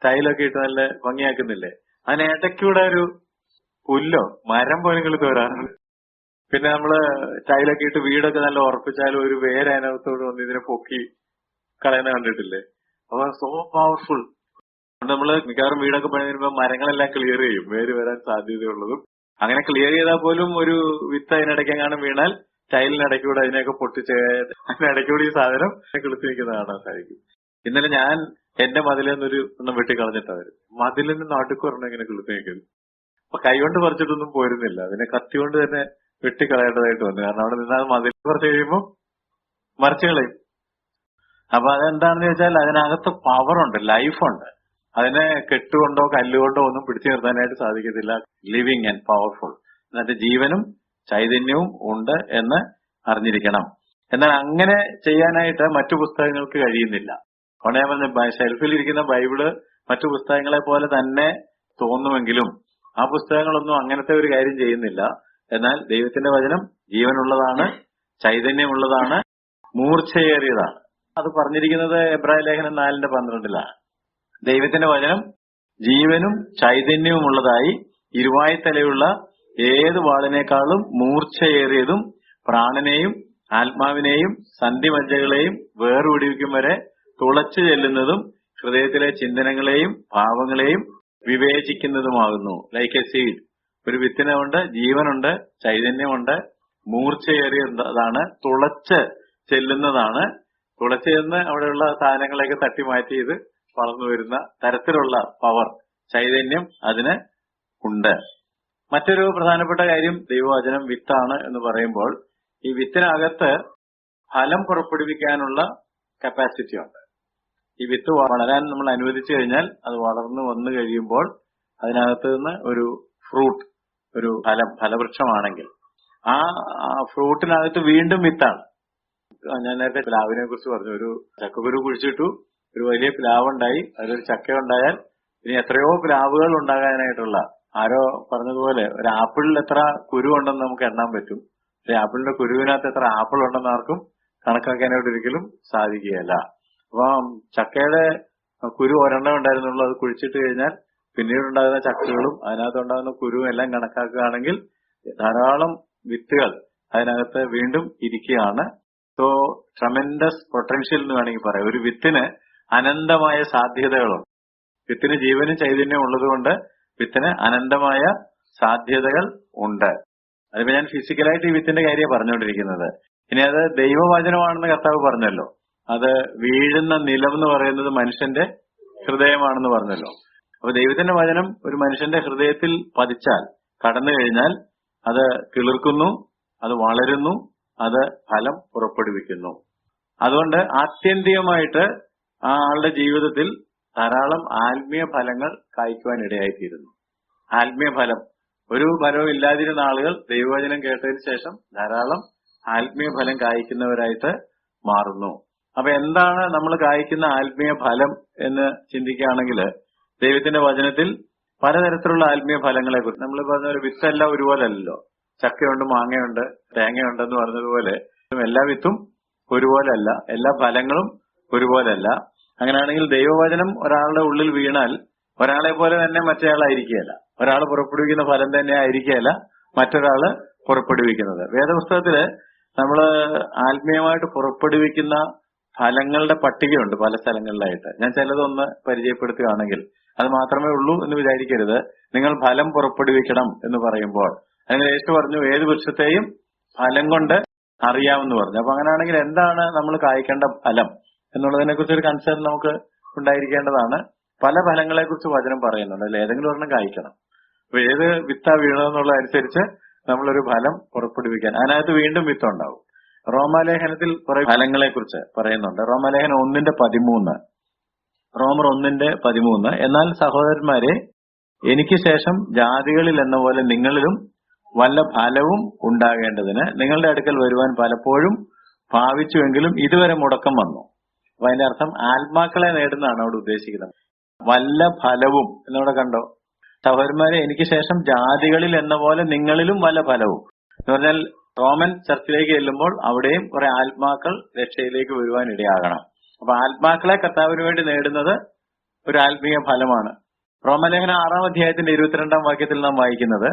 ടൈലൊക്കെ ഇട്ട് നല്ല ഭംഗിയാക്കുന്നില്ലേ? അതിനിടയ്ക്കൂടെ ഒരു പുല്ലോ മരം പോലും കിളുത്ത് വരാറുണ്ട്. പിന്നെ നമ്മള് ടൈലൊക്കെ ഇട്ട് വീടൊക്കെ നല്ല ഉറപ്പിച്ചാലും ഒരു വേര് അതിനകത്തോട് വന്ന് ഇതിനെ പൊക്കി കളയുന്ന കണ്ടിട്ടില്ലേ? അപ്പൊ സോ പവർഫുൾ. നമ്മള് മിക്കവാറും വീടൊക്കെ പണി വരുമ്പോൾ മരങ്ങളെല്ലാം ക്ലിയർ ചെയ്യും, വേര് വരാൻ സാധ്യതയുള്ളതും. അങ്ങനെ ക്ലിയർ ചെയ്താൽ പോലും ഒരു വിത്ത് അതിനിടയ്ക്കെങ്ങാനും വീണാൽ ടൈലിനിടയ്ക്കൂടെ അതിനെയൊക്കെ പൊട്ടിച്ച് അതിനിടയ്ക്കൂടെ ഈ സാധനം കിളുത്തി നിൽക്കുന്നത് കാണാൻ സാധിക്കും. ഇന്നലെ ഞാൻ എന്റെ മതിലിൽ നിന്നൊരു ഒന്നും വെട്ടിക്കളഞ്ഞിട്ടാ വരും. മതിലിന് നടുക്കുറണം ഇങ്ങനെ കിളുത്തി നിൽക്കുന്നത്. അപ്പൊ കൈകൊണ്ട് പറിച്ചിട്ടൊന്നും പോരുന്നില്ല, അതിനെ കത്തി കൊണ്ട് തന്നെ വെട്ടിക്കളയേണ്ടതായിട്ട് വന്നു. കാരണം അവിടെ നിന്നാൽ മതിൽ കുറച്ച് കഴിയുമ്പോൾ മറിച്ച് കളയും. അപ്പൊ അതെന്താണെന്ന് ചോദിച്ചാൽ അതിനകത്ത് പവറുണ്ട്, ലൈഫുണ്ട്. അതിനെ കെട്ടുകൊണ്ടോ കല്ലുകൊണ്ടോ ഒന്നും പിടിച്ചു നിർത്താനായിട്ട് സാധിക്കത്തില്ല. ലിവിങ് ആൻഡ് പവർഫുൾ, എന്നിട്ട് ജീവനും ചൈതന്യവും ഉണ്ട് എന്ന് അറിഞ്ഞിരിക്കണം. എന്നാൽ അങ്ങനെ ചെയ്യാനായിട്ട് മറ്റു പുസ്തകങ്ങൾക്ക് കഴിയുന്നില്ല. അതുകൊണ്ട് ഞാൻ പറഞ്ഞ ഷെൽഫിലിരിക്കുന്ന ബൈബിള് മറ്റു പുസ്തകങ്ങളെ പോലെ തന്നെ തോന്നുമെങ്കിലും ആ പുസ്തകങ്ങളൊന്നും അങ്ങനത്തെ ഒരു കാര്യം ചെയ്യുന്നില്ല. എന്നാൽ ദൈവത്തിന്റെ വചനം ജീവനുള്ളതാണ്, ചൈതന്യമുള്ളതാണ്, മൂർച്ചയേറിയതാണ്. അത് പറഞ്ഞിരിക്കുന്നത് എബ്രായ ലേഖനം 4:12 ദൈവത്തിന്റെ വചനം ജീവനും ചൈതന്യവുമുള്ളതായി ഇരുവായ്ത്തലയുള്ള ഏത് വാളിനേക്കാളും മൂർച്ചയേറിയതും പ്രാണനെയും ആത്മാവിനെയും സന്ധിമജ്ജകളെയും വേർപിടിവിക്കും വരെ തുളച്ചു ചെല്ലുന്നതും ഹൃദയത്തിലെ ചിന്തനങ്ങളെയും ഭാവങ്ങളെയും വിവേചിക്കുന്നതുമാകുന്നു. Like a seed. ഒരു വിത്തിനുണ്ട്, ജീവനുണ്ട്, ചൈതന്യമുണ്ട്, മൂർച്ചയേറിയതാണ്, തുളച്ച് ചെല്ലുന്നതാണ്. തുളച്ച് ചെന്ന് അവിടെയുള്ള സാധനങ്ങളെയൊക്കെ തട്ടി മാറ്റി ഇത് വളർന്നു വരുന്ന തരത്തിലുള്ള പവർ, ചൈതന്യം അതിന് ഉണ്ട്. മറ്റൊരു പ്രധാനപ്പെട്ട കാര്യം, ദൈവവചനം വിത്താണ് എന്ന് പറയുമ്പോൾ ഈ വിത്തിനകത്ത് ഫലം പുറപ്പെടുവിക്കാനുള്ള കപ്പാസിറ്റി ഉണ്ട്. ഈ വിത്ത് വളരാൻ നമ്മൾ അനുവദിച്ചു കഴിഞ്ഞാൽ അത് വളർന്നു വന്നു കഴിയുമ്പോൾ അതിനകത്ത് നിന്ന് ഒരു ഫ്രൂട്ട്, ഒരു ഫലവൃക്ഷമാണെങ്കിൽ ആ ഫ്രൂട്ടിനകത്ത് വീണ്ടും വിത്താണ്. ഞാൻ നേരത്തെ പ്ലാവിനെ കുറിച്ച് പറഞ്ഞു. ഒരു ചക്കക്കുരു കുഴിച്ചിട്ടു, ഒരു വലിയ പ്ലാവ് ഉണ്ടായി, അതിലൊരു ചക്ക ഉണ്ടായാൽ ഇനി എത്രയോ പ്ലാവുകൾ ഉണ്ടാകാനായിട്ടുള്ള, ആരോ പറഞ്ഞതുപോലെ ഒരു ആപ്പിളിൽ എത്ര കുരു ഉണ്ടെന്ന് നമുക്ക് എണ്ണാൻ പറ്റും. പക്ഷെ ആപ്പിളിന്റെ കുരുവിനകത്ത് എത്ര ആപ്പിൾ ഉണ്ടെന്ന് ആർക്കും കണക്കാക്കാനായിട്ട് ഒരിക്കലും സാധിക്കുകയല്ല. അപ്പൊ ചക്കയുടെ കുരു ഒരെണ്ണം ഉണ്ടായിരുന്നുള്ളൂ, അത് കുഴിച്ചിട്ട് കഴിഞ്ഞാൽ പിന്നീടുണ്ടാകുന്ന ചക്കകളും അതിനകത്തുണ്ടാകുന്ന കുരുവും എല്ലാം കണക്കാക്കുകയാണെങ്കിൽ ധാരാളം വിത്തുകൾ അതിനകത്ത് വീണ്ടും ഇരിക്കുകയാണ്. സോ ട്രമെൻഡസ് പൊട്ടൻഷ്യൽ എന്ന് വേണമെങ്കിൽ പറയാം. ഒരു വിത്തിന് അനന്തമായ സാധ്യതകളുണ്ട്. വിത്തിന് ജീവനും ചൈതന്യം ഉള്ളതുകൊണ്ട് വിത്തിന് അനന്തമായ സാധ്യതകൾ ഉണ്ട്. അതിപ്പോ ഞാൻ ഫിസിക്കലായിട്ട് ഈ വിത്തിന്റെ കാര്യമാണ് പറഞ്ഞുകൊണ്ടിരിക്കുന്നത്. ഇനി അത് ദൈവവചനമാണെന്ന് കർത്താവ് പറഞ്ഞല്ലോ. അത് വീഴുന്ന നിലം എന്ന് പറയുന്നത് മനുഷ്യന്റെ ഹൃദയമാണെന്ന് പറഞ്ഞല്ലോ. അപ്പൊ ദൈവത്തിന്റെ വചനം ഒരു മനുഷ്യന്റെ ഹൃദയത്തിൽ പതിച്ചാൽ, കടന്നു കഴിഞ്ഞാൽ അത് കിളിർക്കുന്നു, അത് വളരുന്നു, അത് ഫലം പുറപ്പെടുവിക്കുന്നു. അതുകൊണ്ട് ആത്യന്തികമായിട്ട് ആ ആളുടെ ജീവിതത്തിൽ ധാരാളം ആത്മീയ ഫലങ്ങൾ കായ്ക്കുവാൻ ഇടയായിത്തീരുന്നു. ആത്മീയ ഫലം, ഒരു ഫലവും ഇല്ലാതിരുന്ന ആളുകൾ ദൈവവചനം കേട്ടതിന് ശേഷം ധാരാളം ആത്മീയ ഫലം കായ്ക്കുന്നവരായിട്ട് മാറുന്നു. അപ്പൊ എന്താണ് നമ്മൾ കായ്ക്കുന്ന ആത്മീയ ഫലം എന്ന് ചിന്തിക്കുകയാണെങ്കിൽ, ദൈവത്തിന്റെ വചനത്തിൽ പലതരത്തിലുള്ള ആത്മീയ ഫലങ്ങളെ കുറിച്ച് നമ്മൾ പറഞ്ഞ ഒരു വിത്തെല്ലാം ഒരുപോലെ അല്ലല്ലോ. ചക്കയുണ്ട്, മാങ്ങയുണ്ട്, തേങ്ങയുണ്ടെന്ന് പറഞ്ഞതുപോലെ എല്ലാ വിത്തും ഒരുപോലെ അല്ല, എല്ലാ ഫലങ്ങളും ഒരുപോലെ അല്ല. അങ്ങനെയാണെങ്കിൽ ദൈവവചനം ഒരാളുടെ ഉള്ളിൽ വീണാൽ ഒരാളെ പോലെ തന്നെ മറ്റേയാളായിരിക്കുകയല്ല. ഒരാൾ പുറപ്പെടുവിക്കുന്ന ഫലം തന്നെ ആയിരിക്കുകയല്ല മറ്റൊരാള് പുറപ്പെടുവിക്കുന്നത്. വേദപുസ്തകത്തില് നമ്മള് ആത്മീയമായിട്ട് പുറപ്പെടുവിക്കുന്ന ഫലങ്ങളുടെ പട്ടികയുണ്ട് പല സ്ഥലങ്ങളിലായിട്ട്. ഞാൻ ചിലതൊന്ന് പരിചയപ്പെടുത്തുകയാണെങ്കിൽ, അത് മാത്രമേ ഉള്ളൂ എന്ന് വിചാരിക്കരുത്. നിങ്ങൾ ഫലം പുറപ്പെടുവിക്കണം എന്ന് പറയുമ്പോൾ അതിന് യേശു പറഞ്ഞു, ഏത് വൃക്ഷത്തെയും ഫലം കൊണ്ട് അറിയാമെന്ന് പറഞ്ഞു. അപ്പൊ അങ്ങനെയാണെങ്കിൽ എന്താണ് നമ്മൾ കായ്ക്കേണ്ട ഫലം എന്നുള്ളതിനെ കുറിച്ച് ഒരു കൺസേൺ നമുക്ക് ഉണ്ടായിരിക്കേണ്ടതാണ്. പല ഫലങ്ങളെ കുറിച്ച് വചനം പറയുന്നുണ്ട്, അല്ലെ? ഏതെങ്കിലും ഒരെണ്ണം കായ്ക്കണം. അപ്പൊ ഏത് വിത്താ വീണതെന്നുള്ളതനുസരിച്ച് നമ്മളൊരു ഫലം പുറപ്പെടുവിക്കാൻ, അതിനകത്ത് വീണ്ടും വിത്തുണ്ടാവും. റോമാലേഖനത്തിൽ കുറെ ഫലങ്ങളെ കുറിച്ച് പറയുന്നുണ്ട്. റോമാലേഖനം 1:13, റോമർ 1:13, എന്നാൽ സഹോദരന്മാരെ, എനിക്ക് ശേഷം ജാതികളിൽ എന്ന പോലെ നിങ്ങളിലും വല്ല ഫലവും ഉണ്ടാകേണ്ടതിന് നിങ്ങളുടെ അടുക്കൽ വരുവാൻ പലപ്പോഴും ഭാവിച്ചുവെങ്കിലും ഇതുവരെ മുടക്കം വന്നു. അപ്പൊ അതിന്റെ അർത്ഥം ആത്മാക്കളെ നേടുന്നതാണ് അവിടെ ഉദ്ദേശിക്കുന്നത്. വല്ല ഫലവും എന്നവിടെ കണ്ടോ? സഹോദരന്മാരെ, എനിക്ക് ശേഷം ജാതികളിൽ എന്ന പോലെ നിങ്ങളിലും വല്ല ഫലവും എന്ന് പറഞ്ഞാൽ റോമൻ ചർച്ചിലേക്ക് ചെല്ലുമ്പോൾ അവിടെയും കുറെ ആത്മാക്കൾ രക്ഷയിലേക്ക് വരുവാൻ ഇടയാകണം. അപ്പൊ ആത്മാക്കളെ കർത്താവിന് വേണ്ടി നേടുന്നത് ഒരു ആത്മീയ ഫലമാണ്. റോമലേഖനം 6:22 വാക്യത്തിൽ നാം വായിക്കുന്നത്,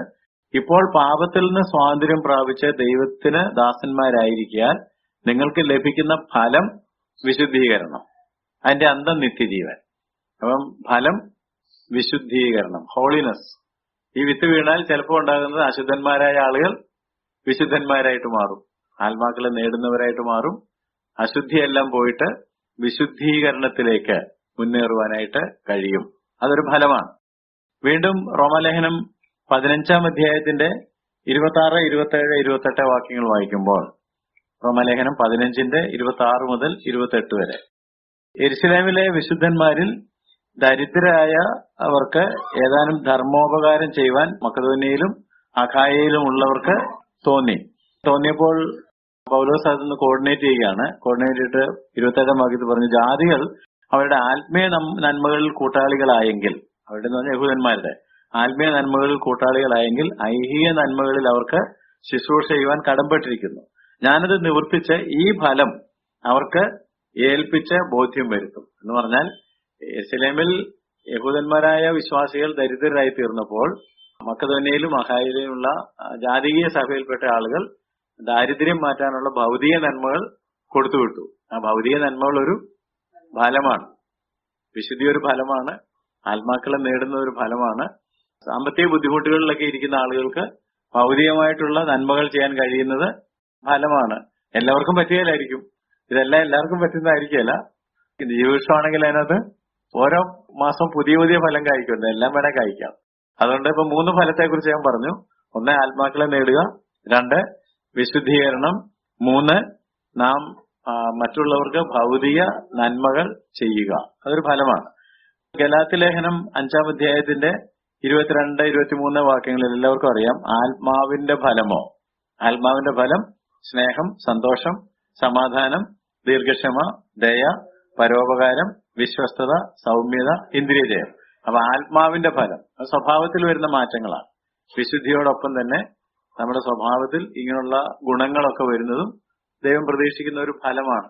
ഇപ്പോൾ പാപത്തിൽ നിന്ന് സ്വാതന്ത്ര്യം പ്രാപിച്ച് ദൈവത്തിന് ദാസന്മാരായിരിക്കാൻ നിങ്ങൾക്ക് ലഭിക്കുന്ന ഫലം വിശുദ്ധീകരണം, അതിന്റെ അന്തം നിത്യജീവൻ. അപ്പം ഫലം വിശുദ്ധീകരണം, ഹോളിനെസ്. ഈ വിത്ത് വീണാൽ ചിലപ്പോൾ ഉണ്ടാകുന്നത് അശുദ്ധന്മാരായ ആളുകൾ വിശുദ്ധന്മാരായിട്ട് മാറും, ആത്മാക്കളെ നേടുന്നവരായിട്ട് മാറും. അശുദ്ധിയെല്ലാം പോയിട്ട് വിശുദ്ധീകരണത്തിലേക്ക് മുന്നേറുവാനായിട്ട് കഴിയും. അതൊരു ഫലമാണ്. വീണ്ടും റോമാലേഖനം 15 26, 27, 28 വാക്യങ്ങൾ വായിക്കുമ്പോൾ, റോമാലേഖനം 15:26 മുതൽ 28 വരെ, യെരുശലേമിലെ വിശുദ്ധന്മാരിൽ ദരിദ്രരായ അവർക്ക് ഏതാനും ധർമ്മോപകാരം ചെയ്യുവാൻ മക്കെദോന്യയിലും അഖായയിലും ഉള്ളവർക്ക് തോന്നിയപ്പോൾ പൗലോസ് അതൊന്ന് കോർഡിനേറ്റ് ചെയ്യുകയാണ്. കോർഡിനേറ്റ് ചെയ്തിട്ട് 27 വാക്യത്തിൽ പറഞ്ഞു, ജാതികൾ അവരുടെ ആത്മീയ നന്മകളിൽ കൂട്ടാളികളായെങ്കിൽ, അവരുടെ എന്ന് പറഞ്ഞാൽ യഹൂദന്മാരുടെ ആത്മീയ നന്മകളിൽ കൂട്ടാളികളായെങ്കിൽ ഐഹിക നന്മകളിൽ അവർക്ക് ശുശ്രൂഷ ചെയ്യുവാൻ കടംപ്പെട്ടിരിക്കുന്നു. ഞാനത് നിവർത്തിച്ച് ഈ ഫലം അവർക്ക് ഏൽപ്പിച്ച് ബോധ്യം വരുത്തും. എന്ന് പറഞ്ഞാൽ യെരുശലേമിൽ യഹൂദന്മാരായ വിശ്വാസികൾ ദരിദ്രരായി തീർന്നപ്പോൾ മക്കെദോന്യയിലും അഖായയിലുമുള്ള ജാതീയ സഭയിൽപ്പെട്ട ആളുകൾ ദാരിദ്ര്യം മാറ്റാനുള്ള ഭൗതിക നന്മകൾ കൊടുത്തുവിട്ടു. ആ ഭൗതിക നന്മകൾ ഒരു ഫലമാണ്, വിശുദ്ധി ഒരു ഫലമാണ്, ആത്മാക്കളെ നേടുന്ന ഒരു ഫലമാണ്. സാമ്പത്തിക ബുദ്ധിമുട്ടുകളിലൊക്കെ ഇരിക്കുന്ന ആളുകൾക്ക് ഭൗതികമായിട്ടുള്ള നന്മകൾ ചെയ്യാൻ കഴിയുന്നത് ഫലമാണ്. എല്ലാവർക്കും പറ്റിയാലായിരിക്കും, ഇതെല്ലാം എല്ലാവർക്കും പറ്റുന്നതായിരിക്കില്ല. ജീവവൃക്ഷമാണെങ്കിൽ അതിനകത്ത് ഓരോ മാസം പുതിയ പുതിയ ഫലം കായ്ക്കുന്നുണ്ട്, എല്ലാം വേണേ കായ്ക്കാം. അതുകൊണ്ട് ഇപ്പൊ 3 ഫലത്തെ കുറിച്ച് ഞാൻ പറഞ്ഞു. 1, ആത്മാക്കളെ നേടുക; 2, വിശുദ്ധീകരണം; 3, നാം മറ്റുള്ളവർക്ക് ഭൗതിക നന്മകൾ ചെയ്യുക. അതൊരു ഫലമാണ്. ഗലാത്യ ലേഖനം 5 22, 23 വാക്യങ്ങളിൽ എല്ലാവർക്കും അറിയാം, ആത്മാവിന്റെ ഫലമോ, ആത്മാവിന്റെ ഫലം സ്നേഹം, സന്തോഷം, സമാധാനം, ദീർഘക്ഷമ, ദയ, പരോപകാരം, വിശ്വസ്തത, സൗമ്യത, ഇന്ദ്രിയജയം. അപ്പൊ ആത്മാവിന്റെ ഫലം സ്വഭാവത്തിൽ വരുന്ന മാറ്റങ്ങളാണ്. വിശുദ്ധിയോടൊപ്പം തന്നെ നമ്മുടെ സ്വഭാവത്തിൽ ഇങ്ങനെയുള്ള ഗുണങ്ങളൊക്കെ വരുന്നതും ദൈവം പ്രതീക്ഷിക്കുന്ന ഒരു ഫലമാണ്.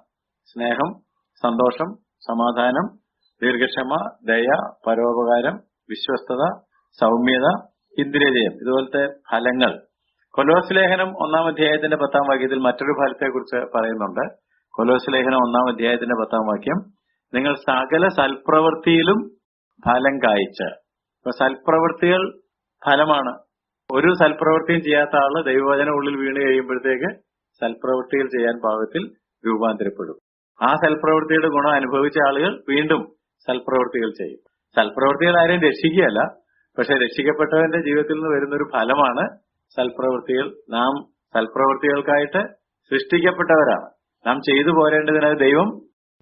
സ്നേഹം, സന്തോഷം, സമാധാനം, ദീർഘക്ഷമ, ദയ, പരോപകാരം, വിശ്വസ്തത, സൗമ്യത, ഇന്ദ്രിയജയം, ഇതുപോലത്തെ ഫലങ്ങൾ. കൊലോസ് ലേഖനം 1-ാം അധ്യായത്തിന്റെ 10-ാം വാക്യത്തിൽ മറ്റൊരു ഫലത്തെക്കുറിച്ച് പറയുന്നുണ്ട്. കൊലോസ് ലേഖനം 1-ാം അധ്യായത്തിന്റെ 10-ാം വാക്യം, നിങ്ങൾ സകല സൽപ്രവൃത്തിയിലും ഫലം കായ്ച്ച്. അപ്പൊ സൽപ്രവൃത്തികൾ ഫലമാണ്. ഒരു സൽപ്രവൃത്തിയും ചെയ്യാത്ത ആള് ദൈവവചനം ഉള്ളിൽ വീണ് കഴിയുമ്പോഴത്തേക്ക് സൽപ്രവൃത്തികൾ ചെയ്യാൻ പാകത്തിൽ രൂപാന്തരപ്പെടും. ആ സൽപ്രവൃത്തിയുടെ ഗുണം അനുഭവിച്ച ആളുകൾ വീണ്ടും സൽപ്രവൃത്തികൾ ചെയ്യും. സൽപ്രവൃത്തികൾ ആരെയും രക്ഷിക്കുകയല്ല, പക്ഷെ രക്ഷിക്കപ്പെട്ടവന്റെ ജീവിതത്തിൽ നിന്ന് വരുന്ന ഒരു ഫലമാണ് സൽപ്രവൃത്തികൾ. നാം സൽപ്രവൃത്തികൾക്കായിട്ട് സൃഷ്ടിക്കപ്പെട്ടവരാണ്. നാം ചെയ്തു പോരേണ്ടതിന് ദൈവം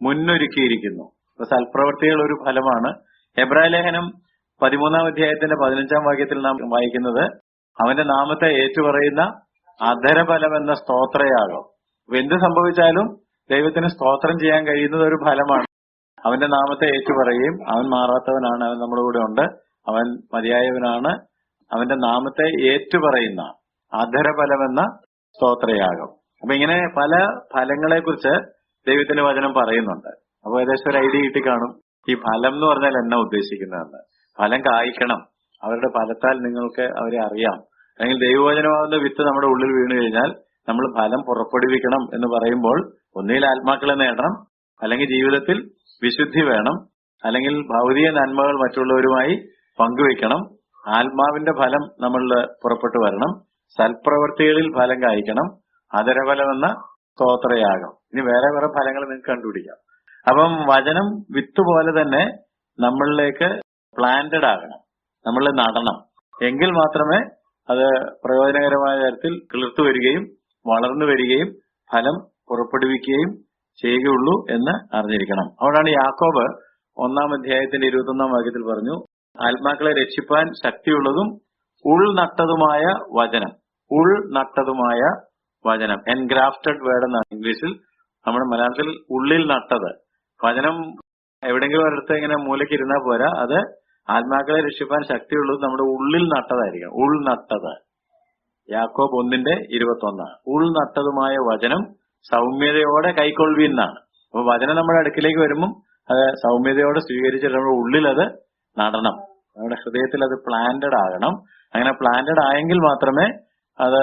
മുന്നൊരുക്കിയിരിക്കുന്നു. അപ്പൊ സൽപ്രവൃത്തികൾ ഒരു ഫലമാണ്. എബ്രായ ലേഖനം 13-ാം അധ്യായത്തിന്റെ 15-ാം വാക്യത്തിൽ നാം വായിക്കുന്നത്, അവന്റെ നാമത്തെ ഏറ്റുപറയുന്ന അധരഫലം എന്ന സ്തോത്രയാകും. അപ്പൊ എന്ത് സംഭവിച്ചാലും ദൈവത്തിന് സ്തോത്രം ചെയ്യാൻ കഴിയുന്നത് ഒരു ഫലമാണ്. അവന്റെ നാമത്തെ ഏറ്റുപറയുകയും, അവൻ മാറാത്തവനാണ്, അവൻ നമ്മുടെ കൂടെ ഉണ്ട്, അവൻ മതിയായവനാണ്, അവന്റെ നാമത്തെ ഏറ്റുപറയുന്ന അധരഫലമെന്ന സ്തോത്രയാകും. അപ്പൊ ഇങ്ങനെ പല ഫലങ്ങളെ കുറിച്ച് ദൈവത്തിന്റെ വചനം പറയുന്നുണ്ട്. അപ്പൊ ഏകദേശം ഒരു ഐഡിയ കിട്ടിക്കാണും ഈ ഫലം എന്ന് പറഞ്ഞാൽ എന്നാ ഉദ്ദേശിക്കുന്നതെന്ന്. ഫലം കായ്ക്കണം, അവരുടെ ഫലത്താൽ നിങ്ങൾക്ക് അവരെ അറിയാം. അല്ലെങ്കിൽ ദൈവവചനമാകുന്ന വിത്ത് നമ്മുടെ ഉള്ളിൽ വീണ് കഴിഞ്ഞാൽ നമ്മൾ ഫലം പുറപ്പെടുവിക്കണം എന്ന് പറയുമ്പോൾ ഒന്നുകിൽ ആത്മാക്കളെ നേടണം, അല്ലെങ്കിൽ ജീവിതത്തിൽ വിശുദ്ധി വേണം, അല്ലെങ്കിൽ ഭൗതിക നന്മകൾ മറ്റുള്ളവരുമായി പങ്കുവെക്കണം. ആത്മാവിന്റെ ഫലം നമ്മളിൽ പുറപ്പെട്ടു വരണം. സൽപ്രവൃത്തികളിൽ ഫലം കായ്ക്കണം. അധരഫലം എന്ന സ്തോത്രയാഗം. ഇനി വേറെ വേറെ ഫലങ്ങൾ നിങ്ങൾക്ക് കണ്ടുപിടിക്കാം. അപ്പം വചനം വിത്ത് പോലെ തന്നെ നമ്മളിലേക്ക് പ്ലാന്റഡ് ആകണം, നമ്മൾ നടണം. എങ്കിൽ മാത്രമേ അത് പ്രയോജനകരമായ തരത്തിൽ കിളിർത്തു വരികയും വളർന്നു വരികയും ഫലം പുറപ്പെടുവിക്കുകയും ചെയ്യുകയുള്ളൂ എന്ന് അറിഞ്ഞിരിക്കണം. അതുകൊണ്ടാണ് യാക്കോബ് 1-ാം അധ്യായത്തിന്റെ 21-ാം വാക്യത്തിൽ പറഞ്ഞു, ആത്മാക്കളെ രക്ഷിപ്പാൻ ശക്തിയുള്ളതും ഉൾനട്ടതുമായ വചനം. ഉൾനട്ടതുമായ വചനം, എൻഗ്രാഫ്റ്റഡ് വേർഡ് എന്നാണ് ഇംഗ്ലീഷിൽ. നമ്മുടെ മലയാളത്തിൽ ഉള്ളിൽ നട്ടത്. വചനം എവിടെയെങ്കിലും ഒരിടത്ത് ഇങ്ങനെ മൂലയ്ക്ക് ഇരുന്നാൽ പോരാ, അത് ആത്മാക്കളെ രക്ഷിപ്പാൻ ശക്തിയുള്ളത് നമ്മുടെ ഉള്ളിൽ നട്ടതായിരിക്കും. ഉൾനട്ടത്. യാക്കോബ് 1:21. ഉൾനട്ടതുമായ വചനം സൗമ്യതയോടെ കൈക്കൊള്ളുവീൻ എന്നാണ്. അപ്പൊ വചനം നമ്മുടെ അടുക്കിലേക്ക് വരുമ്പം അത് സൗമ്യതയോടെ സ്വീകരിച്ചിട്ട് നമ്മുടെ ഉള്ളിൽ അത് നടണം. നമ്മുടെ ഹൃദയത്തിൽ അത് പ്ലാന്റഡ് ആകണം. അങ്ങനെ പ്ലാന്റഡ് ആയെങ്കിൽ മാത്രമേ അത്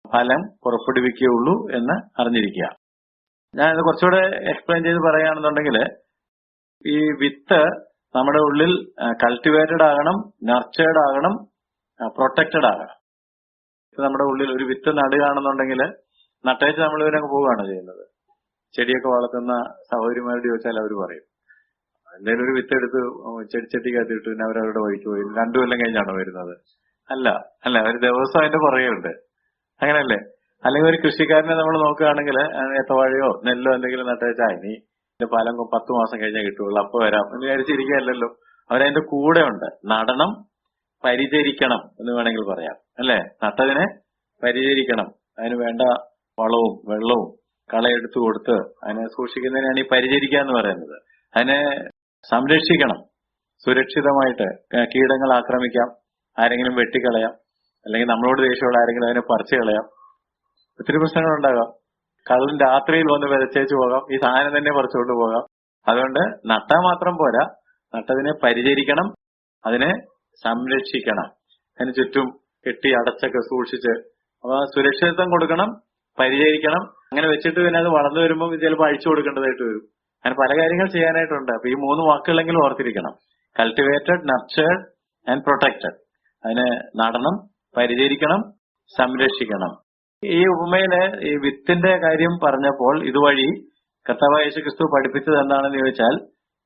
ഫലം പുറപ്പെടുവിക്കുകയുള്ളൂ എന്ന് അറിഞ്ഞിരിക്കുക. ഞാനത് കുറച്ചുകൂടെ എക്സ്പ്ലെയിൻ ചെയ്ത് പറയുകയാണെന്നുണ്ടെങ്കിൽ, ഈ വിത്ത് നമ്മുടെ ഉള്ളിൽ കൾട്ടിവേറ്റഡ് ആകണം, നർച്ചേർഡ് ആകണം, പ്രൊട്ടക്റ്റഡ് ആകണം. നമ്മുടെ ഉള്ളിൽ ഒരു വിത്ത് നടുകയാണെന്നുണ്ടെങ്കിൽ നട്ടേച്ച് നമ്മൾ ഇവരങ്ങ് പോവുകയാണ് ചെയ്യുന്നത്. ചെടിയൊക്കെ വളർത്തുന്ന സഹോദരിമാരോട് ചോദിച്ചാൽ അവർ പറയും, എന്തെങ്കിലും ഒരു വിത്ത് എടുത്ത് ചെടിച്ചട്ടിക്കകത്തിട്ട് പിന്നെ അവരവരുടെ വഴിക്ക് പോയി 2 കൊല്ലം കഴിഞ്ഞാണോ വരുന്നത്? അല്ല, ഒരു ദിവസം അതിന്റെ പുറകെയുണ്ട്. അങ്ങനെയല്ലേ? അല്ലെങ്കിൽ ഒരു കൃഷിക്കാരനെ നമ്മൾ നോക്കുകയാണെങ്കിൽ ഏത്തവാഴയോ നെല്ലോ എന്തെങ്കിലും നട്ടേച്ചാ ഇനി ഇതിന്റെ ഫലം 10 മാസം കഴിഞ്ഞാൽ കിട്ടുള്ളൂ, അപ്പൊ വരാം എന്ന് വിചാരിച്ചിരിക്കുകയല്ലല്ലോ. അവരതിന്റെ കൂടെ ഉണ്ട്. നടണം, പരിചരിക്കണം എന്ന് വേണമെങ്കിൽ പറയാം, അല്ലെ? നട്ടതിനെ പരിചരിക്കണം, അതിന് വേണ്ട വളവും വെള്ളവും കളയെടുത്തു കൊടുത്ത് അതിനെ സൂക്ഷിക്കുന്നതിനാണ് ഈ പരിചരിക്കുക എന്ന് പറയുന്നത്. അതിനെ സംരക്ഷിക്കണം സുരക്ഷിതമായിട്ട്. കീടങ്ങൾ ആക്രമിക്കാം, ആരെങ്കിലും വെട്ടിക്കളയാം, അല്ലെങ്കിൽ നമ്മളോട് ദേഷ്യമുള്ള ആരെങ്കിലും അതിനെ പറിച്ചു കളയാം. ഒത്തിരി പ്രശ്നങ്ങളുണ്ടാകാം. കള്ളൻ രാത്രിയിൽ വന്ന് വിതച്ചേച്ചു പോകാം, ഈ സാധനം തന്നെ പറിച്ചുകൊണ്ട് പോകാം. അതുകൊണ്ട് നട്ടാൽ മാത്രം പോരാ, നട്ടതിനെ പരിചരിക്കണം, അതിനെ സംരക്ഷിക്കണം. അതിന് ചുറ്റും കെട്ടി അടച്ചൊക്കെ സൂക്ഷിച്ച് അപ്പൊ സുരക്ഷിതത്വം കൊടുക്കണം, പരിചരിക്കണം. അങ്ങനെ വെച്ചിട്ട് പിന്നെ അത് വളർന്നു വരുമ്പോൾ ചിലപ്പോൾ അഴിച്ചു കൊടുക്കേണ്ടതായിട്ട് വരും. അങ്ങനെ പല കാര്യങ്ങൾ ചെയ്യാനായിട്ടുണ്ട്. അപ്പൊ ഈ 3 വാക്കുകളെങ്കിലും ഓർത്തിരിക്കണം: കൾട്ടിവേറ്റഡ്, നർച്ചേർഡ് ആൻഡ് പ്രൊട്ടക്റ്റഡ്. അതിനെ നടണം, പരിചരിക്കണം, സംരക്ഷിക്കണം. ഈ ഉപമയില് ഈ വിത്തിന്റെ കാര്യം പറഞ്ഞപ്പോൾ ഇതുവഴി കർത്താവായ യേശുക്രിസ്തു പഠിപ്പിച്ചത് എന്താണെന്ന് ചോദിച്ചാൽ,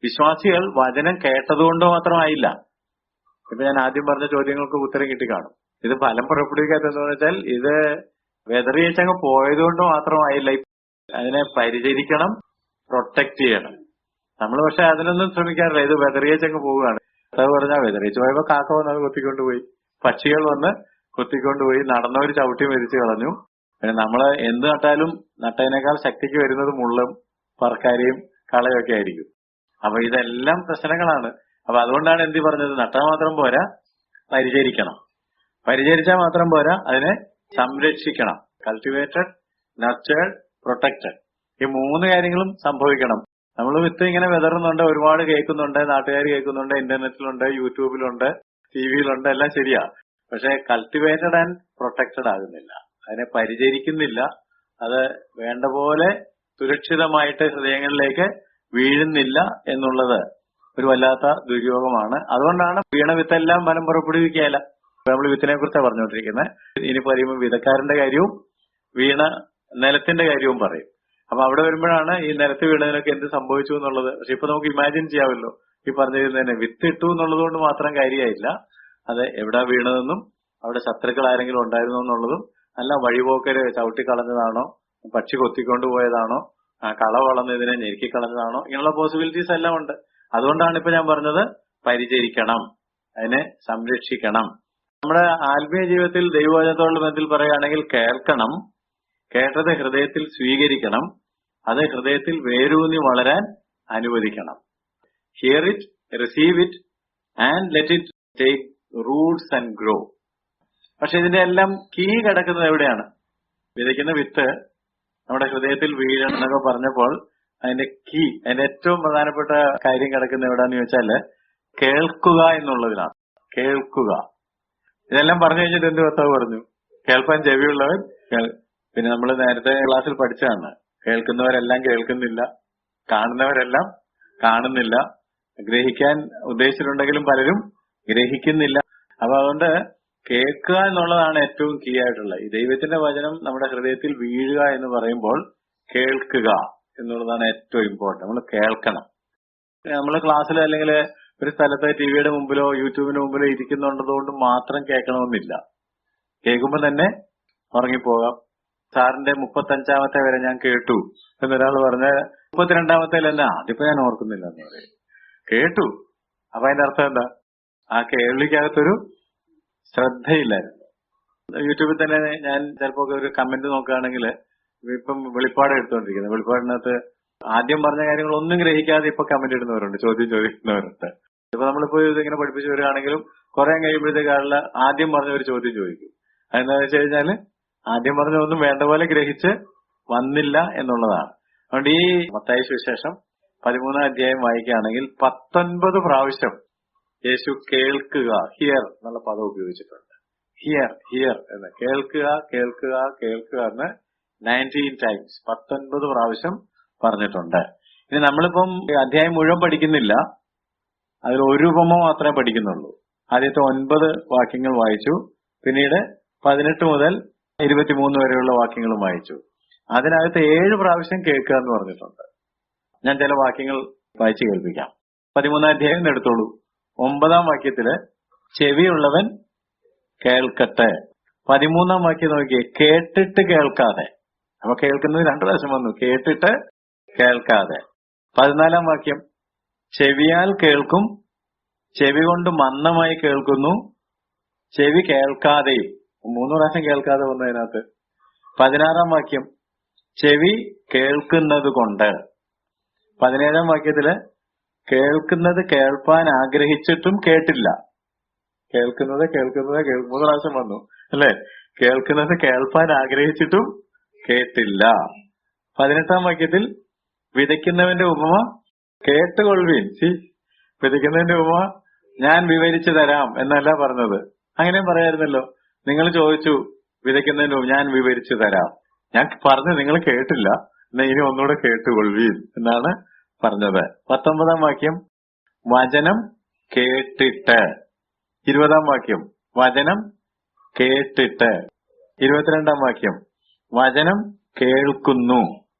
വിശ്വാസികൾ വചനം കേട്ടതുകൊണ്ട് മാത്രമായില്ല. ഇപ്പൊ ഞാൻ ആദ്യം പറഞ്ഞ ചോദ്യങ്ങൾക്ക് ഉത്തരം കിട്ടിക്കാണും. ഇത് ഫലം പുറപ്പെടുവിക്കാത്തതെന്ന് വെച്ചാൽ ഇത് വെതറിയച്ചങ്ങ് പോയതുകൊണ്ട് മാത്രമായില്ല. അതിനെ പരിചരിക്കണം, പ്രൊട്ടക്ട് ചെയ്യണം. നമ്മൾ പക്ഷെ അതിനൊന്നും ശ്രമിക്കാറില്ല. ഇത് വെതറിയച്ചങ്ങ് പോവുകയാണ്. അത് പറഞ്ഞാൽ വെതറിയച്ച് പോയപ്പോ കാക്ക വന്ന് അത് കൊത്തിക്കൊണ്ടുപോയി, പക്ഷികൾ വന്ന് കൊത്തിക്കൊണ്ടുപോയി, നടന്നവർ ചവിട്ടി മരിച്ചു കളഞ്ഞു. പിന്നെ നമ്മള് എന്ത് നട്ടാലും നട്ടതിനേക്കാൾ ശക്തിക്ക് വരുന്നത് മുള്ളും പറക്കാരിയും കളയൊക്കെ ആയിരിക്കും. അപ്പൊ ഇതെല്ലാം പ്രശ്നങ്ങളാണ്. അപ്പൊ അതുകൊണ്ടാണ് എന്തി പറഞ്ഞത്, നട്ടാൽ മാത്രം പോരാ, പരിചരിക്കണം. പരിചരിച്ചാൽ മാത്രം പോരാ, അതിനെ സംരക്ഷിക്കണം. Cultivated, nurtured, protected. ഈ 3 കാര്യങ്ങളും സംഭവിക്കണം. നമ്മൾ വിത്ത് ഇങ്ങനെ വിതറുന്നുണ്ട്, ഒരുപാട് കേൾക്കുന്നുണ്ട്, നാട്ടുകാർ കേൾക്കുന്നുണ്ട്, ഇന്റർനെറ്റിലുണ്ട്, യൂട്യൂബിലുണ്ട്, ടിവിയിലുണ്ട്, എല്ലാം ശരിയാ. പക്ഷെ കൾട്ടിവേറ്റഡ് ആൻഡ് പ്രൊട്ടക്റ്റഡ് ആകുന്നില്ല, അതിനെ പരിചരിക്കുന്നില്ല, അത് വേണ്ട പോലെ സുരക്ഷിതമായിട്ട് ഹൃദയങ്ങളിലേക്ക് വീഴുന്നില്ല എന്നുള്ളത് ഒരു വല്ലാത്ത ദുര്യോഗമാണ്. അതുകൊണ്ടാണ് വീണ വിത്തെല്ലാം ഫലം പുറപ്പെടുവിക്കുകയില്ല. നമ്മൾ വിത്തിനെ കുറിച്ചാണ് പറഞ്ഞുകൊണ്ടിരിക്കുന്നത്. ഇനി പറയുമ്പോൾ വിതക്കാരന്റെ കാര്യവും വീണ നിലത്തിന്റെ കാര്യവും പറയും. അപ്പൊ അവിടെ വരുമ്പോഴാണ് ഈ നിലത്ത് വീണതിനൊക്കെ എന്ത് സംഭവിച്ചു എന്നുള്ളത്. പക്ഷെ ഇപ്പൊ നമുക്ക് ഇമാജിൻ ചെയ്യാമല്ലോ, ഈ പറഞ്ഞിരുന്നതിനെ വിത്ത് ഇട്ടു എന്നുള്ളത് കൊണ്ട് മാത്രം കാര്യമായില്ല, അത് എവിടെ വീണതെന്നും അവിടെ ശത്രുക്കൾ ആരെങ്കിലും ഉണ്ടായിരുന്നു എന്നുള്ളതും, അല്ല വഴിപോക്കര് ചവിട്ടിക്കളഞ്ഞതാണോ, പക്ഷി കൊത്തിക്കൊണ്ടുപോയതാണോ, കള വളർന്നതിനെ ഞെരുക്കിക്കളഞ്ഞതാണോ, ഇങ്ങനെയുള്ള പോസിബിലിറ്റീസ് എല്ലാം ഉണ്ട്. അതുകൊണ്ടാണ് ഇപ്പൊ ഞാൻ പറഞ്ഞത് പരിചരിക്കണം, അതിനെ സംരക്ഷിക്കണം. നമ്മുടെ ആത്മീയ ജീവിതത്തിൽ ദൈവവചനത്തോടുള്ള ബന്ധത്തിൽ പറയുകയാണെങ്കിൽ കേൾക്കണം, കേട്ടത് ഹൃദയത്തിൽ സ്വീകരിക്കണം, അത് ഹൃദയത്തിൽ വേരൂന്നി വളരാൻ അനുവദിക്കണം. Here it, receive it and let it take Roots and grow. പക്ഷെ ഇതിന്റെ എല്ലാം കീ കിടക്കുന്നത് എവിടെയാണ്? വിതയ്ക്കുന്ന വിത്ത് നമ്മുടെ ഹൃദയത്തിൽ വീഴണം എന്നൊക്കെ പറഞ്ഞപ്പോൾ അതിന്റെ കീ, അതിന്റെ ഏറ്റവും പ്രധാനപ്പെട്ട കാര്യം കിടക്കുന്ന എവിടെയാന്ന് ചോദിച്ചാല് കേൾക്കുക എന്നുള്ളതിലാണ്. കേൾക്കുക. ഇതെല്ലാം പറഞ്ഞു കഴിഞ്ഞിട്ട് എന്ത് കർത്താവ് പറഞ്ഞു? കേൾപ്പാൻ ചെവിയുള്ളവൻ പിന്നെ നമ്മൾ നേരത്തെ ക്ലാസ്സിൽ പഠിച്ചതാണ്, കേൾക്കുന്നവരെല്ലാം കേൾക്കുന്നില്ല, കാണുന്നവരെല്ലാം കാണുന്നില്ല, ഗ്രഹിക്കാൻ ഉദ്ദേശിച്ചിട്ടുണ്ടെങ്കിലും പലരും ഗ്രഹിക്കുന്നില്ല. അപ്പൊ അതുകൊണ്ട് കേൾക്കുക എന്നുള്ളതാണ് ഏറ്റവും കീ ആയിട്ടുള്ളത്. ഈ ദൈവത്തിന്റെ വചനം നമ്മുടെ ഹൃദയത്തിൽ വീഴുക എന്ന് പറയുമ്പോൾ കേൾക്കുക എന്നുള്ളതാണ് ഏറ്റവും ഇമ്പോർട്ടന്റ്. നമ്മൾ കേൾക്കണം. നമ്മൾ ക്ലാസ്സിൽ അല്ലെങ്കിൽ ഒരു സ്ഥലത്ത് ടിവിയുടെ മുമ്പിലോ യൂട്യൂബിന് മുമ്പിലോ ഇരിക്കുന്നുണ്ടതുകൊണ്ട് മാത്രം കേൾക്കണമെന്നില്ല. കേൾക്കുമ്പോൾ തന്നെ ഉറങ്ങിപ്പോകാം. സാറിന്റെ 35ാമത്തെ വരെ ഞാൻ കേട്ടു എന്നൊരാൾ പറഞ്ഞ് 32ാമത്തേൽ തന്നെ അതിപ്പോ ഞാൻ ഓർക്കുന്നില്ല എന്ന് പറയും. കേട്ടു. അപ്പൊ അതിന്റെ അർത്ഥം എന്താ? ആ കേൾവിക്കകത്തൊരു ശ്രദ്ധയില്ലായിരുന്നു. യൂട്യൂബിൽ തന്നെ ഞാൻ ചിലപ്പോ ഒരു കമന്റ് നോക്കുകയാണെങ്കിൽ, ഇപ്പം വെളിപ്പാട് എടുത്തുകൊണ്ടിരിക്കുന്നത്, വെളിപ്പാടിനകത്ത് ആദ്യം പറഞ്ഞ കാര്യങ്ങളൊന്നും ഗ്രഹിക്കാതെ ഇപ്പൊ കമന്റ് ഇടുന്നവരുണ്ട്, ചോദ്യം ചോദിക്കുന്നവരുണ്ട്. ഇപ്പൊ നമ്മളിപ്പോ ഇതിങ്ങനെ പഠിപ്പിച്ചു വരികയാണെങ്കിലും കുറെ കഴിയുമ്പോഴത്തേക്കാളുള്ള ആദ്യം പറഞ്ഞ ഒരു ചോദ്യം ചോദിക്കും. അതെന്താണെന്ന് വെച്ച് കഴിഞ്ഞാല് ആദ്യം പറഞ്ഞൊന്നും വേണ്ട പോലെ ഗ്രഹിച്ച് വന്നില്ല എന്നുള്ളതാണ്. അതുകൊണ്ട് ഈ മത്തായി സുവിശേഷം 13ാം അധ്യായം വായിക്കുകയാണെങ്കിൽ 19 പ്രാവശ്യം യേശു കേൾക്കുക, ഹിയർ എന്നുള്ള പദം ഉപയോഗിച്ചിട്ടുണ്ട്. ഹിയർ ഹിയർ എന്ന്, കേൾക്കുക കേൾക്കുക കേൾക്കുക എന്ന് 19 ടൈംസ്, 19 പ്രാവശ്യം പറഞ്ഞിട്ടുണ്ട്. ഇനി നമ്മളിപ്പം അധ്യായം മുഴുവൻ പഠിക്കുന്നില്ല, അതിൽ ഒരു ഉപമ മാത്രമേ പഠിക്കുന്നുള്ളൂ. ആദ്യത്തെ 9 വാക്യങ്ങൾ വായിച്ചു, പിന്നീട് 18 മുതൽ 23 വരെയുള്ള വാക്യങ്ങളും വായിച്ചു. അതിനകത്ത് 7 പ്രാവശ്യം കേൾക്കുക എന്ന് പറഞ്ഞിട്ടുണ്ട്. ഞാൻ ചില വാക്യങ്ങൾ വായിച്ചു കേൾപ്പിക്കാം. 13ാം അധ്യായം എടുത്തോളൂ. 9ാം വാക്യത്തില് ചെവിയുള്ളവൻ കേൾക്കട്ടെ. 13ാം വാക്യം നോക്കിയേ, കേട്ടിട്ട് കേൾക്കാതെ. അപ്പൊ കേൾക്കുന്നത് 2 പ്രാവശ്യം വന്നു, കേട്ടിട്ട് കേൾക്കാതെ. 14ാം വാക്യം ചെവിയാൽ കേൾക്കും, ചെവി കൊണ്ട് മന്ദമായി കേൾക്കുന്നു, ചെവി കേൾക്കാതെയും. 3 പ്രാവശ്യം കേൾക്കാതെ വന്നതിനകത്ത്. 16ാം വാക്യം ചെവി കേൾക്കുന്നത് കൊണ്ട്. 17ാം വാക്യത്തില് കേൾക്കുന്നത് കേൾപ്പാൻ ആഗ്രഹിച്ചിട്ടും കേട്ടില്ല. കേൾക്കുന്നത് കേൾക്കുന്നത് 3 പ്രാവശ്യം വന്നു അല്ലെ? കേൾക്കുന്നത് കേൾപ്പാൻ ആഗ്രഹിച്ചിട്ടും കേട്ടില്ല. 18ാം വാക്യത്തിൽ വിതയ്ക്കുന്നവന്റെ ഉപമ കേട്ടുകൊള്ളുവീൻ. വിതയ്ക്കുന്നതിന്റെ ഉപമ ഞാൻ വിവരിച്ചു തരാം എന്നല്ല പറഞ്ഞത്. അങ്ങനെ പറയായിരുന്നല്ലോ. നിങ്ങൾ ചോദിച്ചു വിതയ്ക്കുന്നതിന്റെ ഉപമ ഞാൻ വിവരിച്ചു തരാം, ഞാൻ പറഞ്ഞു നിങ്ങൾ കേട്ടില്ല, എന്നാ ഇനി ഒന്നുകൂടെ കേട്ടുകൊള്ളുവീൻ എന്നാണ് പറഞ്ഞത്. 19ാം വാക്യം വചനം കേട്ടിട്ട്. 20ാം വാക്യം വചനം കേട്ടിട്ട്. 22ാം വാക്യം വചനം കേൾക്കുന്നു.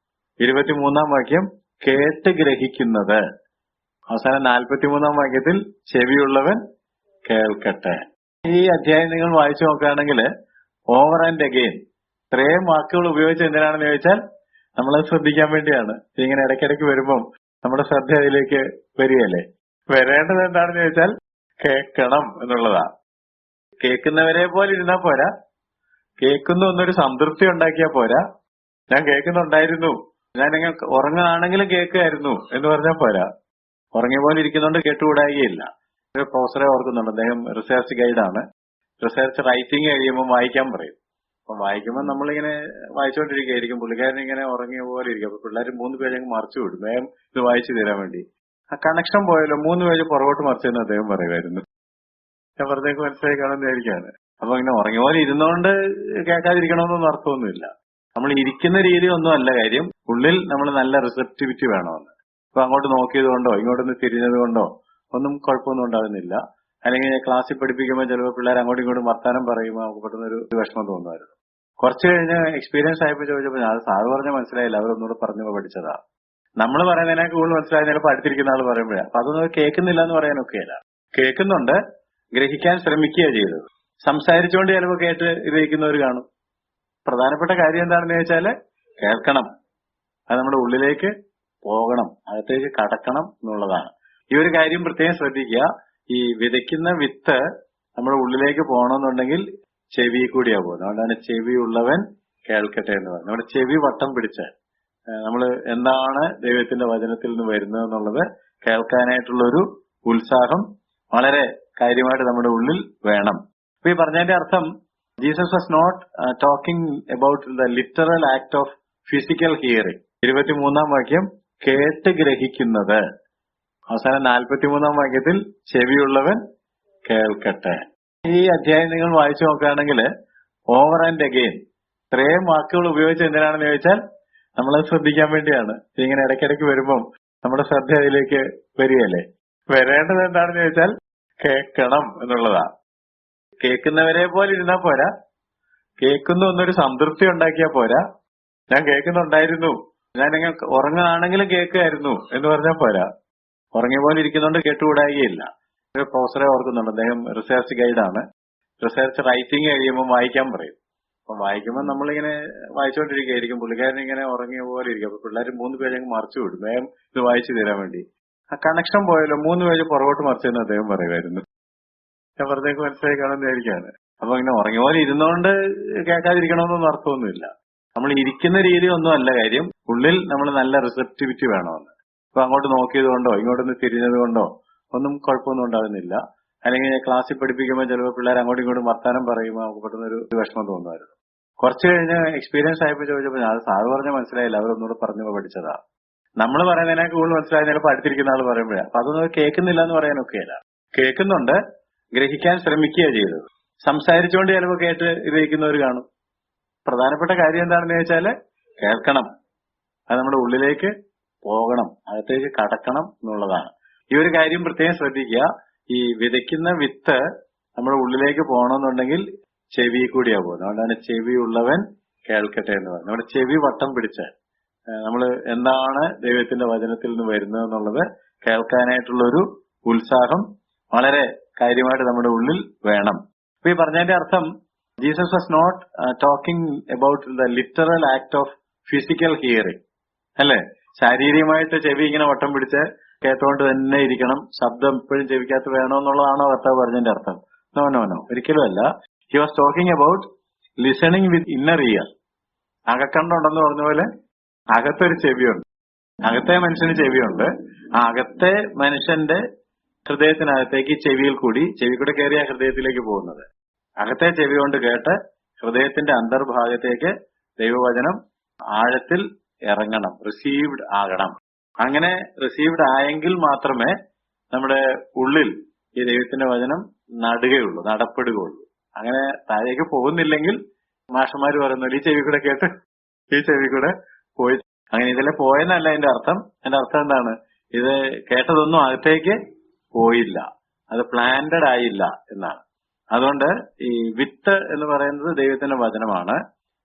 23ാം വാക്യം കേട്ട് ഗ്രഹിക്കുന്നത്. അവസാനം 43ാം വാക്യത്തിൽ ചെവിയുള്ളവൻ കേൾക്കട്ടെ. ഈ അധ്യായം നിങ്ങൾ വായിച്ചു നോക്കുകയാണെങ്കിൽ ഓവർ ആൻഡ് അഗെയിൻ ഇത്രയും വാക്കുകൾ ഉപയോഗിച്ച് എന്തിനാണെന്ന് ചോദിച്ചാൽ നമ്മളത് ശ്രദ്ധിക്കാൻ വേണ്ടിയാണ്. ഇങ്ങനെ ഇടയ്ക്കിടയ്ക്ക് വരുമ്പം നമ്മുടെ ശ്രദ്ധ അതിലേക്ക് വരികയല്ലേ. വരേണ്ടത് എന്താണെന്ന് ചോദിച്ചാൽ കേൾക്കണം എന്നുള്ളതാ. കേൾക്കുന്നവരെ പോലെ ഇരുന്നാൽ പോരാ, കേൾക്കുന്നു എന്നൊരു സംതൃപ്തി ഉണ്ടാക്കിയാൽ പോരാ. ഞാൻ കേൾക്കുന്നുണ്ടായിരുന്നു, ഞാൻ നിങ്ങൾ ഉറങ്ങുകയാണെങ്കിലും കേൾക്കുമായിരുന്നു എന്ന് പറഞ്ഞാൽ പോരാ. ഉറങ്ങിയ പോലെ ഇരിക്കുന്നുണ്ട് കേട്ടുകൂടായികയില്ല. ഒരു പ്രൊഫസറെ ഓർക്കുന്നുണ്ട്, അദ്ദേഹം റിസർച്ച് ഗൈഡാണ്. റിസർച്ച് റൈറ്റിംഗ് കഴിയുമ്പോൾ വായിക്കാൻ പറയും. അപ്പൊ വായിക്കുമ്പോൾ നമ്മളിങ്ങനെ വായിച്ചുകൊണ്ടിരിക്കുകയായിരിക്കും, പുള്ളിക്കാരൻ ഇങ്ങനെ ഉറങ്ങിയ പോലെ ഇരിക്കും. അപ്പൊ പിള്ളേർ 3 പേര് അങ്ങ് മറിച്ചു വിടും, വേഗം ഇത് വായിച്ചു തരാൻ വേണ്ടി. ആ കണക്ഷൻ പോയല്ലോ, 3 പേര് പുറകോട്ട് മറിച്ചെന്ന് അദ്ദേഹം പറയുമായിരുന്നു. ഞാൻ വെറുതേക്ക് മനസ്സിലായി കാണുന്നതായിരിക്കാണ്. അപ്പൊ ഇങ്ങനെ ഉറങ്ങിയ പോലെ ഇരുന്നുകൊണ്ട് കേൾക്കാതിരിക്കണമെന്നൊന്നും അർത്ഥമൊന്നുമില്ല. നമ്മൾ ഇരിക്കുന്ന രീതി ഒന്നും അല്ല കാര്യം, ഉള്ളിൽ നമ്മൾ നല്ല റിസപ്റ്റിവിറ്റി വേണമെന്ന്. ഇപ്പൊ അങ്ങോട്ട് നോക്കിയത് കൊണ്ടോ ഇങ്ങോട്ടൊന്ന് തിരിഞ്ഞത് കൊണ്ടോ ഒന്നും കുഴപ്പമൊന്നും ഉണ്ടാകുന്നില്ല. അല്ലെങ്കിൽ ക്ലാസ്സിൽ പഠിപ്പിക്കുമ്പോൾ ചിലപ്പോൾ പിള്ളേർ അങ്ങോട്ടും ഇങ്ങോട്ടും വർത്താനം പറയുമ്പോൾ നമുക്ക് പെട്ടെന്നൊരു വിഷമം തോന്നുമായിരുന്നു. കുറച്ച് കഴിഞ്ഞ് എക്സ്പീരിയൻസ് ആയപ്പോൾ ചോദിച്ചപ്പോൾ അത് സാറ് പറഞ്ഞ മനസ്സിലായില്ല, അവരൊന്നുകൂടെ പറഞ്ഞു പഠിച്ചതാ. നമ്മൾ പറയുന്നതിനൊക്കെ കൂടുതൽ മനസ്സിലായി ചിലപ്പോൾ അടുത്തിരിക്കുന്ന ആൾ പറയുമ്പോഴേ. അപ്പൊ അതൊന്നും കേൾക്കുന്നില്ല എന്ന് പറയാനൊക്കെയല്ല, കേൾക്കുന്നുണ്ട്, ഗ്രഹിക്കാൻ ശ്രമിക്കുക ചെയ്തത്. സംസാരിച്ചുകൊണ്ട് ചിലപ്പോൾ കേട്ട് ഗ്രഹിക്കുന്നവർ കാണും. പ്രധാനപ്പെട്ട കാര്യം എന്താണെന്ന് ചോദിച്ചാല് കേൾക്കണം, അത് നമ്മുടെ ഉള്ളിലേക്ക് പോകണം, അകത്തേക്ക് കടക്കണം എന്നുള്ളതാണ്. ഈ ഒരു കാര്യം പ്രത്യേകം ശ്രദ്ധിക്കുക. ഈ വിതയ്ക്കുന്ന വിത്ത് നമ്മുടെ ഉള്ളിലേക്ക് പോകണമെന്നുണ്ടെങ്കിൽ ചെവി കൂടിയാ പോകുന്നത്. അതുകൊണ്ടാണ് ചെവി ഉള്ളവൻ കേൾക്കട്ടെ എന്ന് പറയുന്നത്. നമ്മുടെ ചെവി വട്ടം പിടിച്ച് നമ്മൾ എന്താണ് ദൈവത്തിന്റെ വചനത്തിൽ നിന്ന് വരുന്നത് എന്നുള്ളത് കേൾക്കാനായിട്ടുള്ള ഒരു ഉത്സാഹം വളരെ കാര്യമായിട്ട് നമ്മുടെ ഉള്ളിൽ വേണം. അപ്പൊ ഈ പറഞ്ഞതിന്റെ അർത്ഥം, Jesus was not talking about the literal act of physical hearing. 23-ാം വാക്യം കേട്ട് ഗ്രഹിക്കുന്നത്. അവസാനം 43-ാം വാക്യത്തിൽ ചെവിയുള്ളവൻ കേൾക്കട്ടെ. ഈ അധ്യായം നിങ്ങൾ വായിച്ചു നോക്കുകയാണെങ്കിൽ ഓവർ ആൻഡ് അഗെയിൻ ഇത്രയും വാക്കുകൾ ഉപയോഗിച്ച് എന്തിനാണെന്ന് ചോദിച്ചാൽ നമ്മളത് ശ്രദ്ധിക്കാൻ വേണ്ടിയാണ്. ഇങ്ങനെ ഇടയ്ക്കിടയ്ക്ക് വരുമ്പം നമ്മുടെ ശ്രദ്ധ അതിലേക്ക് വരികയല്ലേ. വരേണ്ടത് എന്താണെന്ന് ചോദിച്ചാൽ കേൾക്കണം എന്നുള്ളതാ. കേൾക്കുന്നവരെ പോലെ ഇരുന്നാൽ പോരാ, കേൾക്കുന്നു എന്നൊരു സംതൃപ്തി ഉണ്ടാക്കിയാൽ പോരാ. ഞാൻ കേൾക്കുന്നുണ്ടായിരുന്നു, ഞാൻ നിങ്ങൾ ഉറങ്ങുകയാണെങ്കിലും കേൾക്കുമായിരുന്നു എന്ന് പറഞ്ഞാൽ പോരാ. ഉറങ്ങിയ പോലെ ഇരിക്കുന്നുണ്ട് കേട്ടുകൂടായികയില്ല. ഒരു പ്രൊഫസറെ ഓർക്കുന്നുണ്ട്, അദ്ദേഹം റിസർച്ച് ഗൈഡാണ്. റിസർച്ച് റൈറ്റിംഗ് കഴിയുമ്പോൾ വായിക്കാൻ പറയും. അപ്പൊ വായിക്കുമ്പോൾ നമ്മളിങ്ങനെ വായിച്ചുകൊണ്ടിരിക്കുകയായിരിക്കും, പുള്ളിക്കാരൻ ഇങ്ങനെ ഉറങ്ങിയ പോലെ ഇരിക്കും. അപ്പൊ പിള്ളേർ 3 പേര് അങ്ങ് മറിച്ചു വിടും, വേഗം ഇത് വായിച്ചു തരാൻ വേണ്ടി. ആ കണക്ഷൻ പോയല്ലോ, 3 പേര് പുറകോട്ട് മറിച്ചെന്ന് അദ്ദേഹം പറയുമായിരുന്നു. ഞാൻ വെറുതേക്ക് മനസ്സിലായി കാണുന്നതായിരിക്കാണ്. അപ്പൊ ഇങ്ങനെ ഉറങ്ങിയ പോലെ ഇരുന്നുകൊണ്ട് കേൾക്കാതിരിക്കണമെന്നൊന്നും അർത്ഥമൊന്നുമില്ല. നമ്മൾ ഇരിക്കുന്ന രീതി ഒന്നും അല്ല കാര്യം, ഉള്ളിൽ നമ്മൾ നല്ല റിസപ്റ്റിവിറ്റി വേണമെന്ന്. ഇപ്പൊ അങ്ങോട്ട് നോക്കിയത് കൊണ്ടോ ഇങ്ങോട്ടൊന്ന് തിരിഞ്ഞത് കൊണ്ടോ ഒന്നും കുഴപ്പമൊന്നും ഉണ്ടാകുന്നില്ല. അല്ലെങ്കിൽ ക്ലാസ്സിൽ പഠിപ്പിക്കുമ്പോൾ ചിലപ്പോൾ പിള്ളേർ അങ്ങോട്ടും ഇങ്ങോട്ടും വർത്താനം പറയുമ്പോൾ നമുക്ക് പെട്ടെന്നൊരു വിഷമം തോന്നുമായിരുന്നു. കുറച്ച് കഴിഞ്ഞ് എക്സ്പീരിയൻസ് ആയപ്പോൾ ചോദിച്ചപ്പോൾ അത് സാറ് പറഞ്ഞ മനസ്സിലായില്ല, അവരൊന്നുകൂടെ പറഞ്ഞു പഠിച്ചതാ. നമ്മൾ പറയുന്നതിനൊക്കെ കൂടുതൽ മനസ്സിലായി ചിലപ്പോൾ അടുത്തിരിക്കുന്ന ആൾ പറയുമ്പോഴേ. അപ്പൊ അതൊന്നും കേൾക്കുന്നില്ല എന്ന് പറയാനൊക്കെയല്ല, കേൾക്കുന്നുണ്ട്, ഗ്രഹിക്കാൻ ശ്രമിക്കുക ചെയ്തത്. സംസാരിച്ചുകൊണ്ട് ചിലപ്പോൾ കേട്ട് ഗ്രഹിക്കുന്നവർ കാണും. പ്രധാനപ്പെട്ട കാര്യം എന്താണെന്ന് ചോദിച്ചാല് കേൾക്കണം, അത് നമ്മുടെ ഉള്ളിലേക്ക് പോകണം, അകത്തേക്ക് കടക്കണം എന്നുള്ളതാണ്. ഈ ഒരു കാര്യം പ്രത്യേകം ശ്രദ്ധിക്കുക. ഈ വിതയ്ക്കുന്ന വിത്ത് നമ്മുടെ ഉള്ളിലേക്ക് പോകണമെന്നുണ്ടെങ്കിൽ ചെവി കൂടിയാ പോകുന്നത്. അതുകൊണ്ടാണ് ചെവി ഉള്ളവൻ കേൾക്കട്ടെ എന്ന് പറയുന്നത്. നമ്മുടെ ചെവി വട്ടം പിടിച്ച് നമ്മൾ എന്താണ് ദൈവത്തിന്റെ വചനത്തിൽ നിന്ന് വരുന്നത് എന്നുള്ളത് കേൾക്കാനായിട്ടുള്ള ഒരു ഉത്സാഹം വളരെ കാര്യമായിട്ട് നമ്മുടെ ഉള്ളിൽ വേണം. അപ്പൊ ഈ പറഞ്ഞതിന്റെ അർത്ഥം, Jesus was not talking about the literal act of physical hearing, അല്ലെ? ശാരീരികമായിട്ട് ചെവി ഇങ്ങനെ വട്ടം പിടിച്ച് കേട്ടോണ്ട് തന്നെ ഇരിക്കണം, ശബ്ദം എപ്പോഴും ചെവിക്കകത്ത് വേണമെന്നുള്ളതാണോ കർത്താവ് പറഞ്ഞതിന്റെ അർത്ഥം? നോ നോ നോ, ഒരിക്കലും അല്ല. He was talking about listening with inner ear. അകക്കണ്ടുണ്ടെന്ന് പറഞ്ഞ പോലെ അകത്തൊരു ചെവിയുണ്ട്, അകത്തെ മനുഷ്യന് ചെവിയുണ്ട്. ആ അകത്തെ മനുഷ്യന്റെ ഹൃദയത്തിനകത്തേക്ക് ചെവിയിൽ കൂടി കയറിയ ഹൃദയത്തിലേക്ക് പോകുന്നത്. അകത്തെ ചെവി കൊണ്ട് കേട്ട് ഹൃദയത്തിന്റെ അന്തർഭാഗത്തേക്ക് ദൈവവചനം ആഴത്തിൽ ഇറങ്ങണം, റിസീവ്ഡ് ആകണം. അങ്ങനെ റിസീവ്ഡ് ആയെങ്കിൽ മാത്രമേ നമ്മുടെ ഉള്ളിൽ ഈ ദൈവത്തിന്റെ വചനം നടപ്പെടുകയുള്ളൂ. അങ്ങനെ താഴേക്ക് പോകുന്നില്ലെങ്കിൽ മാഷന്മാര് പറയുന്നത് ഈ ചെവി കൂടെ കേട്ട് ഈ ചെവി കൂടെ പോയി. അങ്ങനെ ഇതിലെ പോയെന്നല്ല എന്റെ അർത്ഥം. എന്റെ അർത്ഥം എന്താണ്? ഇത് കേട്ടതൊന്നും അകത്തേക്ക് പോയില്ല, അത് പ്ലാന്റഡ് ആയില്ല എന്നാണ്. അതുകൊണ്ട് ഈ വിത്ത് എന്ന് പറയുന്നത് ദൈവത്തിന്റെ വചനമാണ്.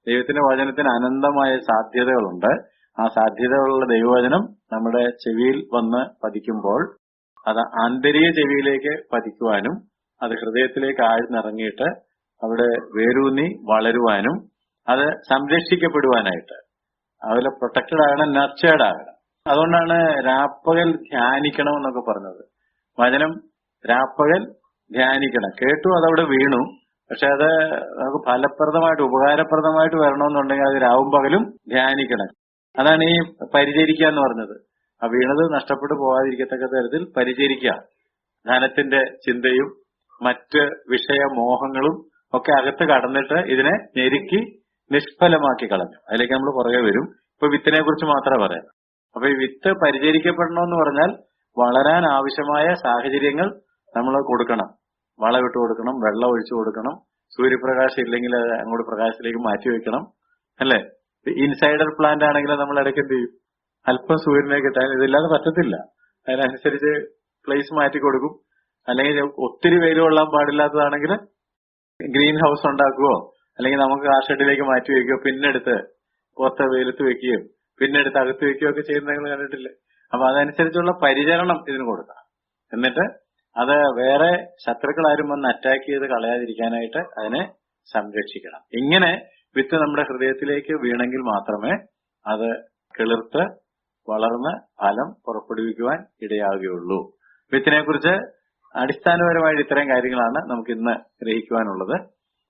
ദൈവത്തിന്റെ വചനത്തിന് അനന്തമായ സാധ്യതകളുണ്ട്. ആ സാധ്യതകളുള്ള ദൈവവചനം നമ്മുടെ ചെവിയിൽ വന്ന് പതിക്കുമ്പോൾ അത് ആന്തരിക ചെവിയിലേക്ക് പതിക്കുവാനും അത് ഹൃദയത്തിലേക്ക് ആഴ്ന്നിറങ്ങിയിട്ട് അവിടെ വേരൂന്നി വളരുവാനും അത് സംരക്ഷിക്കപ്പെടുവാനായിട്ട് അതിൽ പ്രൊട്ടക്റ്റഡ് ആകണം, നർച്ചേർഡ് ആകണം. അതുകൊണ്ടാണ് രാപ്പകൽ ധ്യാനിക്കണം എന്നൊക്കെ പറഞ്ഞത്. വചനം രാപ്പകൽ ധ്യാനിക്കണം. കേട്ടു, അതവിടെ വീണു. പക്ഷെ അത് നമുക്ക് ഫലപ്രദമായിട്ട് ഉപകാരപ്രദമായിട്ട് വരണമെന്നുണ്ടെങ്കിൽ അത് രാവും പകലും ധ്യാനിക്കണം. അതാണ് ഈ പരിചരിക്കുക എന്ന് പറഞ്ഞത്. ആ വീണത് നഷ്ടപ്പെട്ടു പോകാതിരിക്കത്തക്ക തരത്തിൽ പരിചരിക്കുക. ധനത്തിന്റെ ചിന്തയും മറ്റ് വിഷയമോഹങ്ങളും ഒക്കെ അകത്ത് കടന്നിട്ട് ഇതിനെ ഞെരുക്കി നിഷ്ഫലമാക്കി കളഞ്ഞു. അതിലേക്ക് നമ്മൾ പുറകെ വരും. ഇപ്പൊ വിത്തിനെ കുറിച്ച് മാത്രമേ പറയാം. അപ്പൊ ഈ വിത്ത് പരിചരിക്കപ്പെടണമെന്ന് പറഞ്ഞാൽ വളരാൻ ആവശ്യമായ സാഹചര്യങ്ങൾ നമ്മൾ കൊടുക്കണം. വളമിട്ട് കൊടുക്കണം, വെള്ളം ഒഴിച്ചു കൊടുക്കണം, സൂര്യപ്രകാശം ഇല്ലെങ്കിൽ അത് അങ്ങോട്ട് പ്രകാശത്തിലേക്ക് മാറ്റി വെക്കണം, അല്ലെ? ഇൻസൈഡർ പ്ലാന്റ് ആണെങ്കിൽ നമ്മൾ ഇടയ്ക്ക് എന്ത് ചെയ്യും? അല്പം സൂര്യനെ കിട്ടാൻ ഇതില്ലാതെ പറ്റത്തില്ല. അതിനനുസരിച്ച് പ്ലേസ് മാറ്റി കൊടുക്കും. അല്ലെങ്കിൽ ഒത്തിരി വെയിൽ കൊള്ളാൻ പാടില്ലാത്തതാണെങ്കിൽ ഗ്രീൻ ഹൗസ് ഉണ്ടാക്കുകയോ അല്ലെങ്കിൽ നമുക്ക് ആ ഷെഡിലേക്ക് മാറ്റി വെക്കുകയോ പിന്നെടുത്ത് പുറത്ത് വെയിലത്ത് വെക്കുകയും പിന്നെടുത്ത് അകത്ത് വെക്കുകയോ ഒക്കെ ചെയ്യുന്ന നിങ്ങൾ കണ്ടിട്ടില്ലേ? അപ്പൊ അതനുസരിച്ചുള്ള പരിചരണം ഇതിന് കൊടുക്കണം. എന്നിട്ട് അത് വേറെ ശത്രുക്കളാരും വന്ന് അറ്റാക്ക് ചെയ്ത് കളയാതിരിക്കാനായിട്ട് അതിനെ സംരക്ഷിക്കണം. ഇങ്ങനെ വിത്ത് നമ്മുടെ ഹൃദയത്തിലേക്ക് വീണെങ്കിൽ മാത്രമേ അത് കിളിർത്ത് വളർന്ന് ഫലം പുറപ്പെടുവിക്കുവാൻ ഇടയാകുകയുള്ളൂ. വിത്തിനെ കുറിച്ച് അടിസ്ഥാനപരമായിട്ട് ഇത്രയും കാര്യങ്ങളാണ് നമുക്ക് ഇന്ന് ഗ്രഹിക്കുവാനുള്ളത്.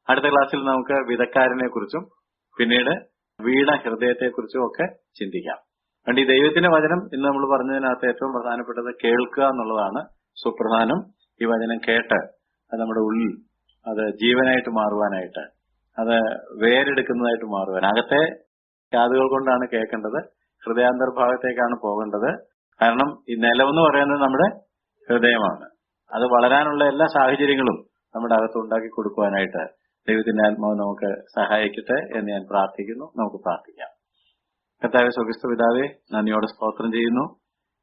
അടുത്ത ക്ലാസ്സിൽ നമുക്ക് വിതക്കാരനെ കുറിച്ചും പിന്നീട് വീണ ഹൃദയത്തെ കുറിച്ചും ഒക്കെ ചിന്തിക്കാം. അതുകൊണ്ട് ഈ ദൈവത്തിന്റെ വചനം ഇന്ന് നമ്മൾ പറഞ്ഞതിനകത്ത് ഏറ്റവും പ്രധാനപ്പെട്ടത് കേൾക്കുക എന്നുള്ളതാണ് സുപ്രധാനം. ഈ വചനം കേട്ട് അത് നമ്മുടെ ഉള്ളിൽ അത് ജീവനായിട്ട് മാറുവാനായിട്ട്, അത് വേരെടുക്കുന്നതായിട്ട് മാറുവാൻ, അകത്തെ കാതുകൾ കൊണ്ടാണ് കേൾക്കേണ്ടത്, ഹൃദയാന്തർഭാഗത്തേക്കാണ് പോകേണ്ടത്. കാരണം ഈ നിലമെന്ന് പറയുന്നത് നമ്മുടെ ഹൃദയമാണ്. അത് വളരാനുള്ള എല്ലാ സാഹചര്യങ്ങളും നമ്മുടെ അകത്ത് ഉണ്ടാക്കി കൊടുക്കുവാനായിട്ട് ദൈവത്തിന്റെ ആത്മാവ് നമുക്ക് സഹായിക്കട്ടെ എന്ന് ഞാൻ പ്രാർത്ഥിക്കുന്നു. നമുക്ക് പ്രാർത്ഥിക്കാം. കർത്താവേ, സ്വർഗ്ഗസ്ഥ പിതാവേ, നന്ദിയോടെ സ്തോത്രം ചെയ്യുന്നു.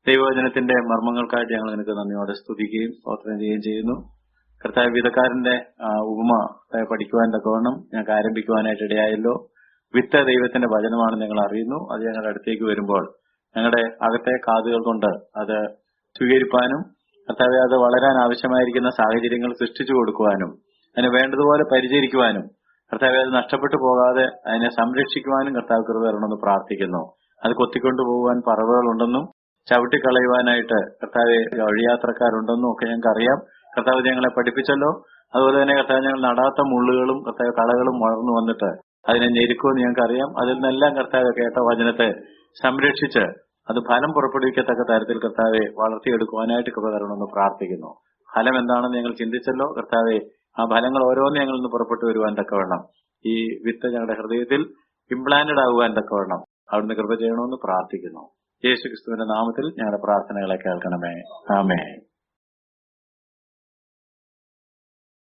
ദൈവവചനത്തിന്റെ മർമ്മങ്ങൾക്കായിട്ട് ഞങ്ങൾ നിനക്ക് നന്ദിയോടെ സ്തുതിക്കുകയും സ്തോത്രം ചെയ്യുകയും ചെയ്യുന്നു. കർത്താവ്, വിതക്കാരന്റെ ഉപമ പഠിക്കുവാൻ തക്കവണ്ണം ഞങ്ങൾക്ക് ആരംഭിക്കുവാനായിട്ട് ഇടയായല്ലോ. വിത്ത് ദൈവത്തിന്റെ വചനമാണ് ഞങ്ങൾ അറിയുന്നു. അത് ഞങ്ങളുടെ അടുത്തേക്ക് വരുമ്പോൾ ഞങ്ങളുടെ അകത്തെ കാതുകൾ കൊണ്ട് അത് സ്വീകരിപ്പാനും കർത്താവെ അത് വളരാൻ ആവശ്യമായിരിക്കുന്ന സാഹചര്യങ്ങൾ സൃഷ്ടിച്ചു കൊടുക്കുവാനും അതിനെ വേണ്ടതുപോലെ പരിചരിക്കുവാനും കർത്താവെ അത് നഷ്ടപ്പെട്ടു പോകാതെ അതിനെ സംരക്ഷിക്കുവാനും കർത്താവ് കൃപ തരണമെന്ന് പ്രാർത്ഥിക്കുന്നു. അത് കൊത്തിക്കൊണ്ടു പോകുവാൻ പറവകളുണ്ടെന്നും ചവിട്ടിക്കളയുവാനായിട്ട് കർത്താവെ വഴിയാത്രക്കാരുണ്ടെന്നും ഒക്കെ ഞങ്ങൾക്ക് അറിയാം. കർത്താവ് ഞങ്ങളെ പഠിപ്പിച്ചല്ലോ. അതുപോലെ തന്നെ കർത്താവ് ഞങ്ങൾ നടാത്ത മുള്ളുകളും കർത്താവ് കളകളും വളർന്നു വന്നിട്ട് അതിനെ ഞെരുക്കുമെന്ന് ഞങ്ങൾക്ക് അറിയാം. അതിൽ നിന്നെല്ലാം കർത്താവ് കേട്ട വചനത്തെ സംരക്ഷിച്ച് അത് ഫലം പുറപ്പെടുവിക്കത്തക്ക തരത്തിൽ കർത്താവെ വളർത്തിയെടുക്കുവാനായിട്ട് കൃപ തരണമെന്ന് പ്രാർത്ഥിക്കുന്നു. ഫലം എന്താണെന്ന് ഞങ്ങൾ ചിന്തിച്ചല്ലോ. കർത്താവെ, ആ ഫലങ്ങൾ ഓരോന്ന് ഞങ്ങളിൽ നിന്ന് പുറപ്പെട്ടു വരുവാൻ തക്കവണ്ണം ഈ വിത്ത് ഞങ്ങളുടെ ഹൃദയത്തിൽ ഇംപ്ലാന്റഡ് ആകുവാൻ തക്കവണ്ണം അവിടുന്ന് കൃപ ചെയ്യണമെന്ന് പ്രാർത്ഥിക്കുന്നു. യേശു ക്രിസ്തുവിന്റെ നാമത്തിൽ ഞങ്ങളുടെ പ്രാർത്ഥനകളെ കേൾക്കണമേ. ആമേൻ.